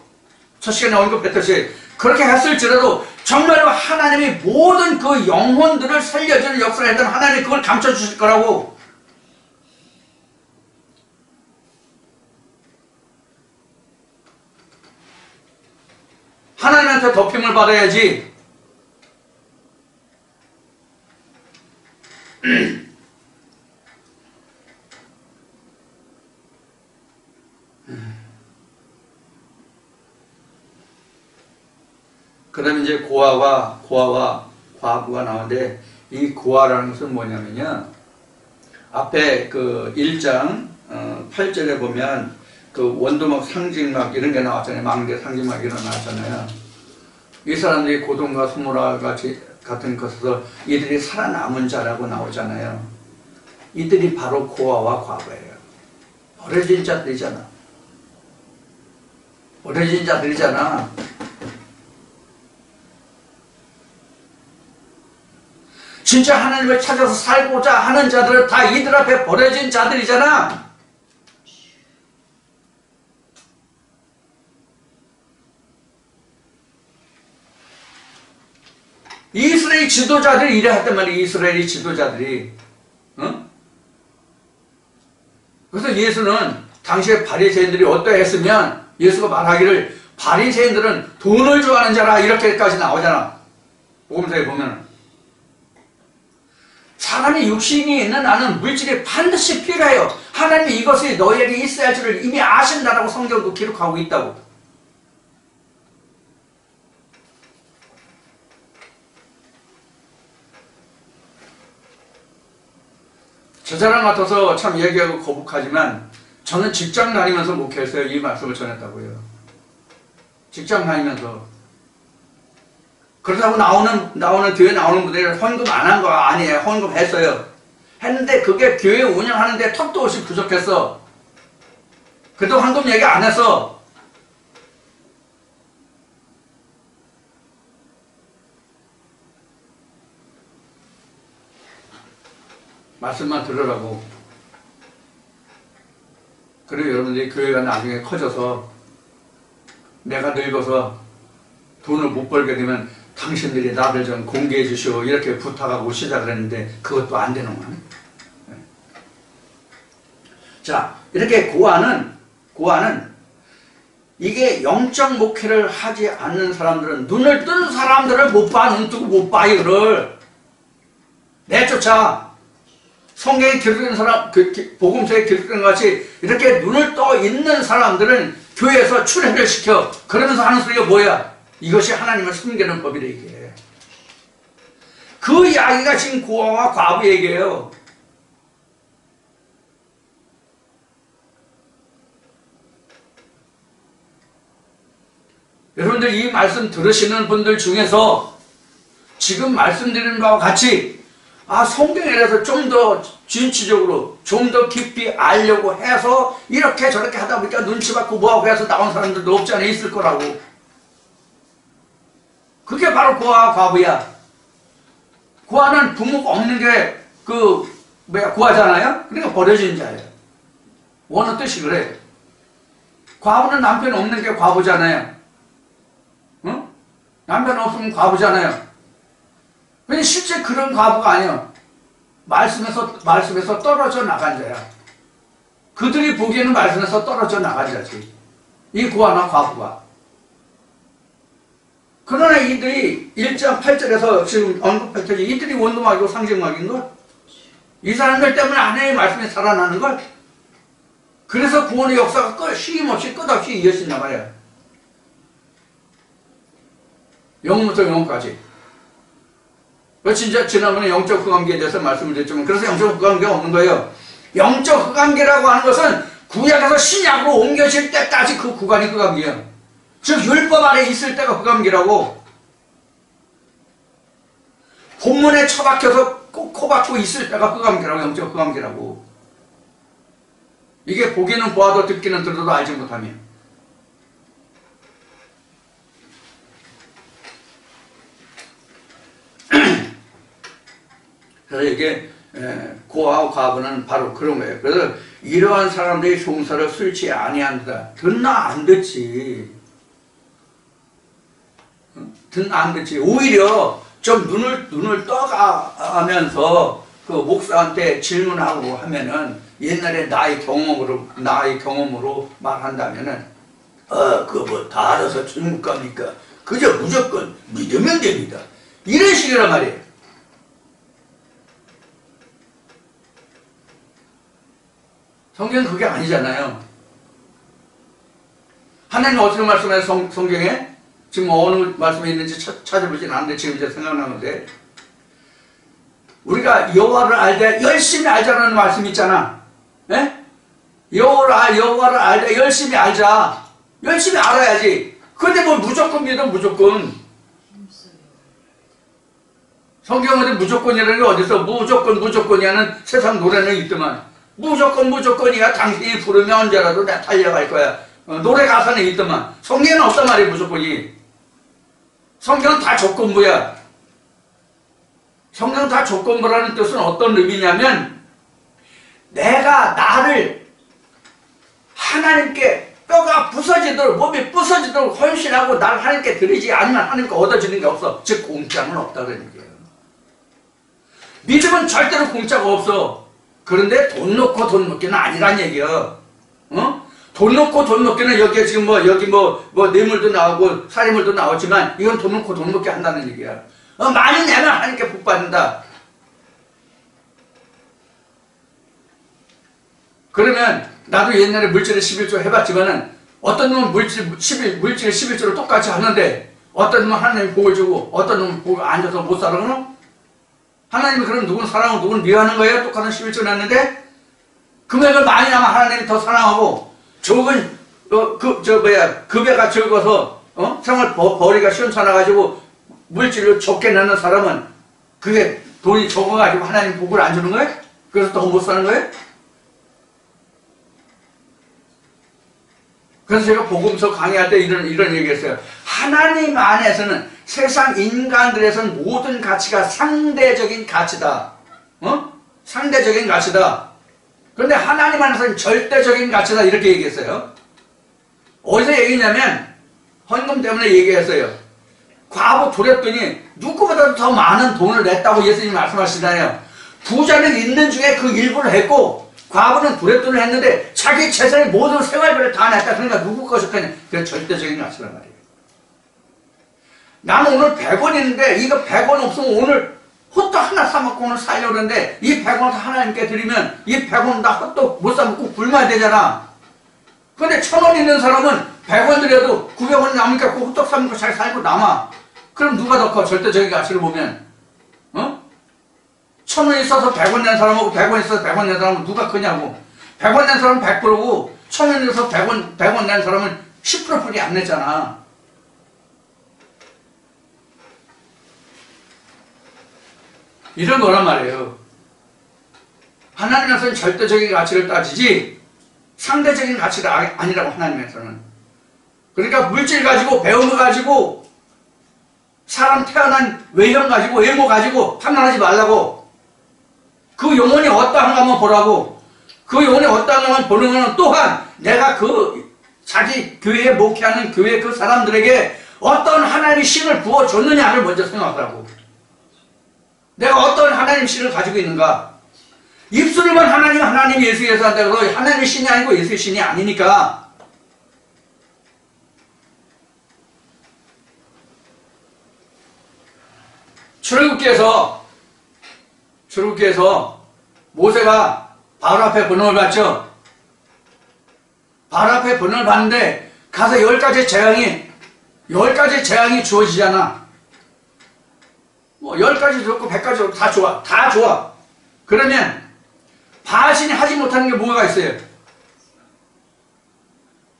첫 시간에 언급했듯이, 그렇게 했을지라도, 정말로 하나님이 모든 그 영혼들을 살려주는 역사를 했던 하나님이 그걸 감춰주실 거라고. 하나님한테 덮임을 받아야지. 그 다음에 이제 고아와 과부가 나오는데, 이 고아라는 것은 뭐냐면요. 앞에 그 1장 8절에 보면 그 원도막 상징막 이런 게 나왔잖아요. 망대 상징막 이런 게 나왔잖아요. 이 사람들이 고동과 수모라 같은 것에서 이들이 살아남은 자라고 나오잖아요. 이들이 바로 고아와 과부예요. 버려진 자들이잖아. 버려진 자들이잖아. 진짜 하나님을 찾아서 살고자 하는 자들은 다 이들 앞에 버려진 자들이잖아. 이스라엘 지도자들이 이래 했단 말이에요. 이스라엘 지도자들이. 어? 그래서 예수는 당시에 바리새인들이 어떠했으면 예수가 말하기를 바리새인들은 돈을 좋아하는 자라 이렇게까지 나오잖아. 복음서에 보면은. 사람이 육신이 있는 나는 물질이 반드시 필요해요. 하나님이 이것이 너에게 있어야 할 줄을 이미 아신다라고 성경도 기록하고 있다고. 저 사람 같아서 참 얘기하고 거북하지만 저는 직장 다니면서 목회했어요. 이 말씀을 전했다고요. 직장 다니면서. 그렇다고 교회 나오는 분들이 헌금 안 한 거 아니에요. 헌금 했어요. 했는데 그게 교회 운영하는데 턱도 없이 부족했어. 그래도 헌금 얘기 안 했어. 말씀만 들으라고. 그리고 여러분들이 교회가 나중에 커져서 내가 늙어서 돈을 못 벌게 되면 당신들이 나를 좀 공개해 주시오 이렇게 부탁하고 시작을 했는데 그것도 안 되는 거네. 자, 이렇게 고아는 이게 영적 목회를 하지 않는 사람들은 눈을 뜬 사람들을 못 봐. 눈 뜨고 못 봐. 이거를 내쫓아. 성경에 기록된 사람, 복음서에 기록된 것 같이 이렇게 눈을 떠 있는 사람들은 교회에서 출애를 시켜. 그러면서 하는 소리가 뭐야? 이것이 하나님을 숨기는 법이래 이게. 그 이야기가 지금 고아와 과부 얘기예요. 여러분들 이 말씀 들으시는 분들 중에서 지금 말씀드리는 바와 같이 성경에 대해서 좀 더 진취적으로 좀 더 깊이 알려고 해서 이렇게 저렇게 하다 보니까 눈치 받고 뭐하고 해서 나온 사람들도 없지 않아 있을 거라고. 그게 바로 고아와 과부야. 고아는 부모가 없는 게 고아잖아요. 그러니까 버려진 자예요. 원어 뜻이 그래. 과부는 남편 없는 게 과부잖아요. 응? 남편 없으면 과부잖아요. 근데 실제 그런 과부가 아니에요. 말씀에서 떨어져 나간 자야. 그들이 보기에는 말씀에서 떨어져 나간 자지. 이 고아나 과부가. 그러나 이들이 1장 8절에서 지금 언급했듯이 이들이 원동막이고 상징막인걸? 이 사람들 때문에 하나님의 말씀이 살아나는 걸? 그래서 구원의 역사가 쉼없이 끝없이 이어진단 말이야. 영부터 영까지. 진짜 지난번에 영적 흑암기에 대해서 말씀을 드렸지만 그래서 영적 흑암기가 없는 거예요. 영적 흑암기라고 하는 것은 구약에서 신약으로 옮겨질 때까지 그 구간이 흑암기예요. 즉 율법 아래 있을 때가 흑암기라고. 본문에 처박혀서 코박고 있을 때가 흑암기라고. 영적 흑암기라고. 이게 보기는 보아도 듣기는 들어도 알지 못하면. 그래서 이게 고아와 과부는 바로 그런 거예요. 그래서 이러한 사람들이 송사를 술취 아니한다. 듣나 안 듣지. 듣나 안 듣지. 오히려 좀 눈을 떠가면서 그 목사한테 질문하고 하면은 옛날에 나의 경험으로 말한다면은 그거 뭐 다 알아서 천국 갑니까? 그저 무조건 믿으면 됩니다. 이런 식이란 말이에요. 성경은 그게 아니잖아요. 하나님 어떻게 말씀해요? 성경에? 지금 어느 말씀이 있는지 찾아보진 않는데 지금 이제 생각나는데 우리가 여호와를 알되 열심히 알자라는 말씀이 있잖아. 예? 여호와를 알되 열심히 알자. 열심히 알아야지. 근데 뭐 무조건 믿어 무조건. 성경에 무조건이라는 게 어디서 무조건이라는 세상 노래는 있더만. 무조건이야. 당신이 부르면 언제라도 내가 달려갈 거야. 노래 가사는 있더만. 성경에는 없단 말이야 무조건이. 성경은 다 조건부야. 성경은 다 조건부라는 뜻은 어떤 의미냐면 내가 나를 하나님께 뼈가 부서지도록, 몸이 부서지도록 헌신하고 날 하나님께 드리지 않으면 하나님께 얻어지는 게 없어. 즉 공짜는 없다 그런 얘기예요. 믿음은 절대로 공짜가 없어. 그런데 돈 놓고 돈 먹기는 아니란 얘기야. 어? 돈 놓고 돈 먹기는 여기에 지금 여기 뇌물도 나오고 살인물도 나오지만 이건 돈 놓고 돈 먹기 한다는 얘기야. 많이 내면 하나님께 복 받는다. 그러면 나도 옛날에 물질의 11조 해봤지만은 어떤 놈은 물질의 11조를 똑같이 하는데 어떤 놈은 하나님 복을 주고 어떤 놈은 복을 안 줘서 못 살아 그럼? 하나님이 그럼 누구는 사랑하고 누구는 미워하는 거예요? 똑같은 11조 냈는데 금액을 많이 나면 하나님이 더 사랑하고 적은 급여가 적어서 생활 벌이가 시원찮아가지고 물질로 적게 내는 사람은 그게 돈이 적어가지고 하나님 복을 안 주는 거예요? 그래서 더 못 사는 거예요? 그래서 제가 복음서 강의할 때 이런 얘기했어요. 하나님 안에서는 세상 인간들에서는 모든 가치가 상대적인 가치다. 상대적인 가치다. 그런데 하나님 안에서는 절대적인 가치다. 이렇게 얘기했어요. 어디서 얘기했냐면 헌금 때문에 얘기했어요. 과부 두렵더니 누구보다도 더 많은 돈을 냈다고 예수님이 말씀하시잖아요. 부자는 있는 중에 그 일부를 했고 과부는 두렵돈을 했는데 자기 재산의 모든 생활비를 다 냈다. 그러니까 누구 것일까요? 그게 절대적인 가치란 말이에요. 나는 오늘 100원 있는데 이거 100원 없으면 오늘 호떡 하나 사먹고 오늘 살려고 하는데 이 100원 하나님께 드리면 이 100원 나 호떡 못 사먹고 굶어야 되잖아. 근데 1000원 있는 사람은 100원 드려도 900원 남으니까 그 호떡 사먹고 잘 살고 남아. 그럼 누가 더 커? 절대적인 가치를 보면 1000원 있어서 100원 낸 사람하고 100원 있어서 100원 낸 사람은 누가 크냐고. 100원 낸 사람은 100%고 1000원 있어서 100원 낸 사람은 10%뿐이 안 냈잖아. 이런 거란 말이에요. 하나님에서는 절대적인 가치를 따지지 상대적인 가치가 아니라고 하나님에서는. 그러니까 물질 가지고 배운 거 가지고 사람 태어난 외형 가지고 외모 가지고 판단하지 말라고. 그 영혼이 어떠한가 한번 보라고. 그 영혼이 어떠한가 한번 보는 것은 또한 내가 그 자기 교회에 목회하는 교회 그 사람들에게 어떤 하나님의 신을 부어줬느냐를 먼저 생각하라고. 내가 어떤 하나님 신을 가지고 있는가. 입술로만 하나님 예수 한다고 해서 하나님의 신이 아니고 예수의 신이 아니니까. 출애굽기에서 모세가 바로 앞에 번호를 받죠. 바로 앞에 번호를 받는데 가서 10가지 재앙이 주어지잖아. 10가지 좋고 100가지 좋고 다 좋아. 다 좋아. 그러면 바신이 하지 못하는 게 뭐가 있어요?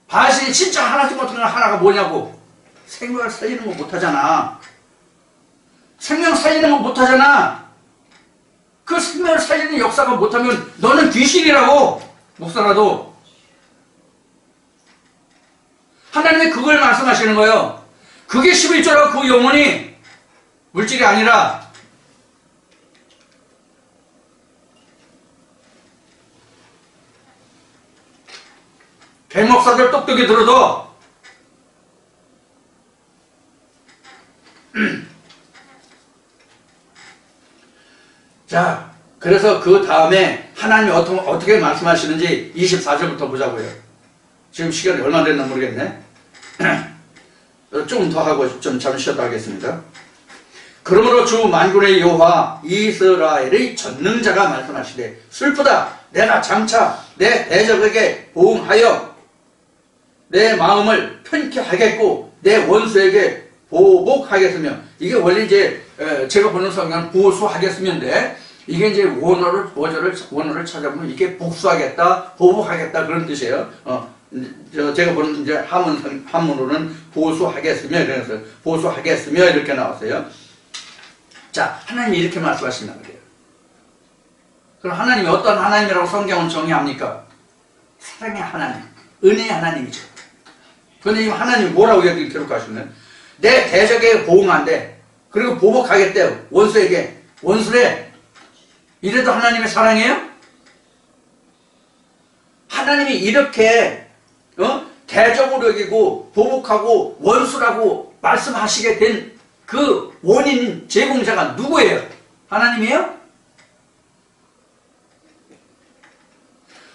바신이 진짜 하지 못하는 거 하나가 뭐냐고. 생명을 살리는 거 못하잖아. 생명 살리는 거 못하잖아. 그 생명을 살리는 역사가 못하면 너는 귀신이라고. 목사라도. 하나님이 그걸 말씀하시는 거예요. 그게 11조라고. 그 영혼이 물질이 아니라. 백목사들 똑똑히 들어도 자, 그래서 그 다음에 하나님이 어떻게 말씀하시는지 24절부터 보자고요. 지금 시간이 얼마 됐나 모르겠네. 조금 더 하고 좀 잠시 쉬었다 하겠습니다. 그러므로 주 만군의 여호와 이스라엘의 전능자가 말씀하시되 슬프다. 내가 장차 내 대적에게 보응하여 내 마음을 편케 하겠고 내 원수에게 보복하겠으며. 이게 원래 이제 제가 보는 성경은 보수하겠으면인데 이게 이제 원어를 찾아보면 이게 복수하겠다, 보복하겠다 그런 뜻이에요. 제가 보는 이제 한문으로는 보수하겠으며 그래서 보수하겠으며 이렇게 나왔어요. 자, 하나님이 이렇게 말씀하신단 말이에요. 그럼 하나님이 어떤 하나님이라고 성경은 정의합니까? 사랑의 하나님, 은혜의 하나님이죠. 그런데 지금 하나님이 뭐라고 여기 기록하시면 내 대적에게 보응한대. 그리고 보복하겠대요. 원수에게. 원수래. 이래도 하나님의 사랑이에요? 하나님이 이렇게 대적으로 여기고 보복하고 원수라고 말씀하시게 된 그 원인 제공자가 누구예요? 하나님이에요?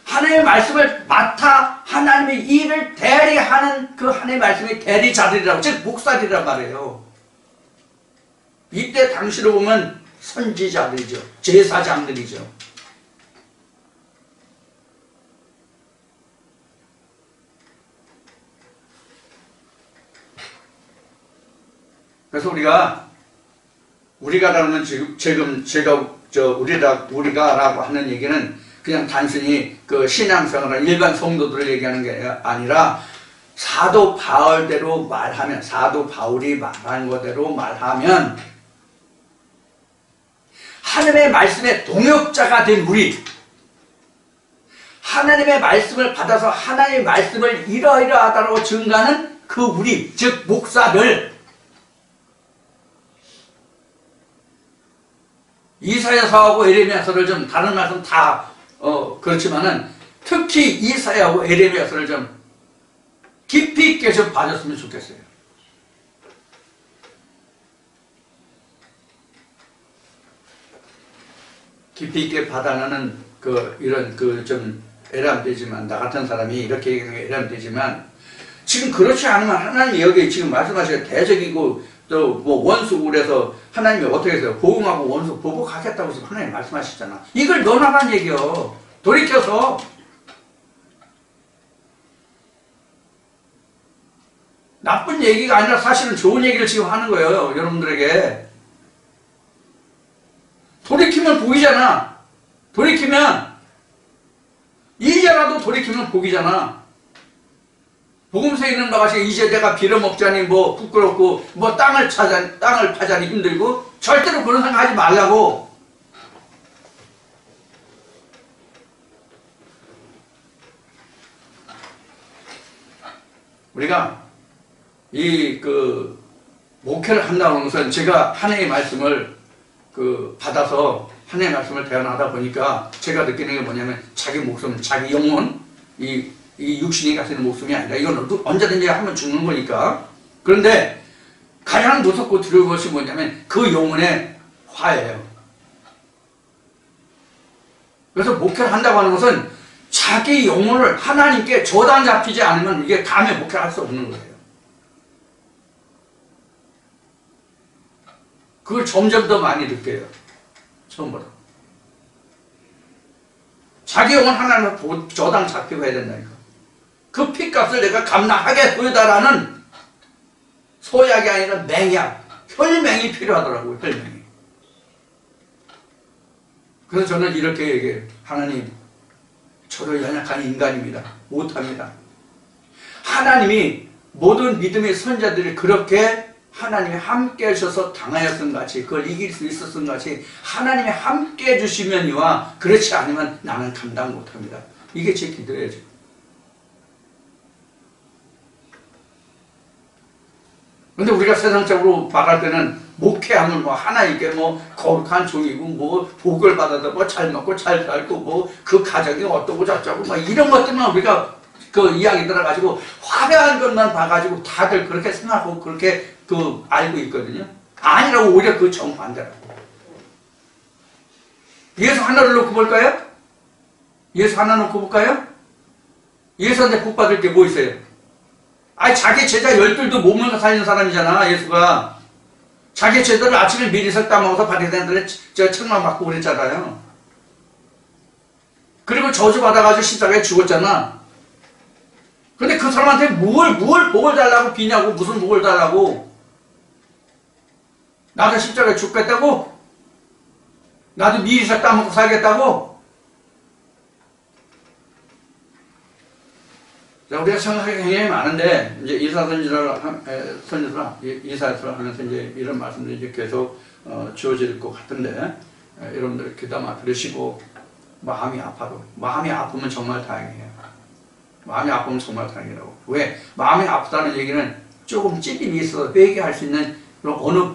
하나님의 말씀을 맡아 하나님의 일을 대리하는 그 하나님의 말씀의 대리자들이라고, 즉 목사들이란 말이에요. 이때 당시로 보면 선지자들이죠. 제사장들이죠. 그래서 우리가라는 지금 제가 우리가라고 하는 얘기는 그냥 단순히 그 신앙생활을 일반 성도들을 얘기하는 게 아니라 사도 바울대로 말하면, 사도 바울이 말한 거대로 말하면 하나님의 말씀의 동역자가 된 우리, 하나님의 말씀을 받아서 하나님의 말씀을 이러이러하다고 증가하는 그 우리, 즉 목사들, 이사야서하고 에레미야서를 좀 다른 말씀 다 그렇지만은 특히 이사야하고 에레미야서를 좀 깊이 있게 좀 봐줬으면 좋겠어요. 깊이 있게 받아나는 이런 좀 애람되지만, 나 같은 사람이 이렇게 얘기하는 게 애람되지만, 지금 그렇지 않으면 하나님이 여기 지금 말씀하시는 대적이고 또 뭐 원수 그래서 하나님이 어떻게 했어요? 보응하고 원수 보복하겠다고 해서 하나님 말씀하시잖아. 이걸 논하라는 얘기요. 돌이켜서 나쁜 얘기가 아니라 사실은 좋은 얘기를 지금 하는 거예요. 여러분들에게. 돌이키면 복이잖아. 돌이키면, 이제라도 돌이키면 복이잖아. 복음서에 있는 바 같이 이제 내가 빌어먹자니 뭐 부끄럽고 뭐 땅을 파자니 힘들고, 절대로 그런 생각 하지 말라고. 우리가 목회를 한다는 것은, 제가 하나님의 말씀을 받아서 하나님의 말씀을 대언하다 보니까 제가 느끼는 게 뭐냐면, 자기 목숨, 자기 영혼, 이 육신이 가지는 목숨이 아니라 이건 언제든지 한번 죽는 거니까. 그런데 가장 무섭고 두려운 것이 뭐냐면 그 영혼의 화예요. 그래서 목회를 한다고 하는 것은 자기 영혼을 하나님께 저당 잡히지 않으면 이게 다음에 목회를 할 수 없는 거예요. 그걸 점점 더 많이 느껴요. 처음보다. 자기 영혼 하나님을 저당 잡히고 해야 된다니까. 그 핏값을 내가 감당하겠소이다라는 소약이 아니라 맹약, 혈맹이 필요하더라고요. 혈맹이. 그래서 저는 이렇게 얘기해요. 하나님, 저도 연약한 인간입니다. 못합니다. 하나님이 모든 믿음의 선자들이 그렇게 하나님이 함께 하셔서 당하였던 같이, 그걸 이길 수 있었던 같이 하나님이 함께 해주시면이와, 그렇지 않으면 나는 감당 못합니다. 이게 제 기도예요. 근데 우리가 세상적으로 말할 때는 목회하면 뭐 하나님께 뭐 거룩한 종이고 뭐 복을 받아도 뭐 잘 먹고 잘 살고 뭐 그 가정이 어떠고 저쩌고 뭐 이런 것들만 우리가 이야기 들어가지고 화려한 것만 봐가지고 다들 그렇게 생각하고 그렇게 알고 있거든요. 아니라고, 오히려 그 정반대라고. 예수 하나를 놓고 볼까요? 예수 하나 놓고 볼까요? 예수한테 복 받을 게 뭐 있어요? 자기 제자 12도 못 먹어 살리는 사람이잖아, 예수가. 자기 제자를 아침에 미리석 따먹어서 바리새인들의 책망 받고 그랬잖아요. 그리고 저주받아가지고 십자가에 죽었잖아. 근데 그 사람한테 뭘 복을 달라고 비냐고, 무슨 복을 달라고. 나도 십자가에 죽겠다고? 나도 미리석 따먹고 살겠다고? 우리가 생각하기 굉장히 많은데, 이제 이사야서를 하면서 이제 이런 말씀들이 이제 계속 주어질 것 같은데, 여러분들 귀담아 들으시고, 마음이 아프면 정말 다행이에요. 마음이 아프면 정말 다행이라고. 왜? 마음이 아프다는 얘기는 조금 찔림이 있어서 회개할 수 있는 그런 어느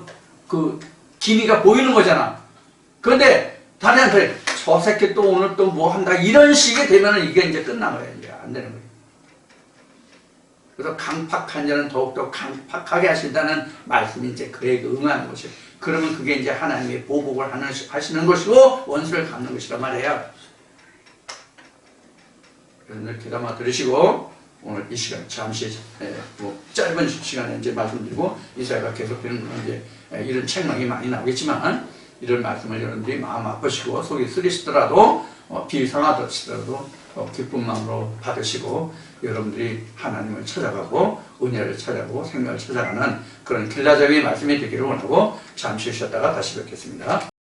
기미가 보이는 거잖아. 그런데 다른 한테 저 새끼 또 오늘 또 뭐 한다, 이런 식이 되면은 이게 이제 끝난 거예요. 이제 안 되는 거예요. 그래서 강팍한 자는 더욱더 강팍하게 하신다는 말씀이 이제 그에게 응하는 것이에요. 그러면 그게 이제 하나님의 보복을 하시는 것이고 원수를 갚는 것이라 말이에요. 그래서 귀담아 들으시고 오늘 이 시간 잠시 짧은 시간에 이제 말씀드리고 이사야가 계속되는 이제 이런 책망이 많이 나오겠지만 이런 말씀을 여러분들이 마음 아프시고 속이 쓰리시더라도 비상하더라도 기쁜 마음으로 받으시고 여러분들이 하나님을 찾아가고 은혜를 찾아가고 생명을 찾아가는 그런 길라잡이 말씀이 되기를 원하고 잠시 쉬었다가 다시 뵙겠습니다.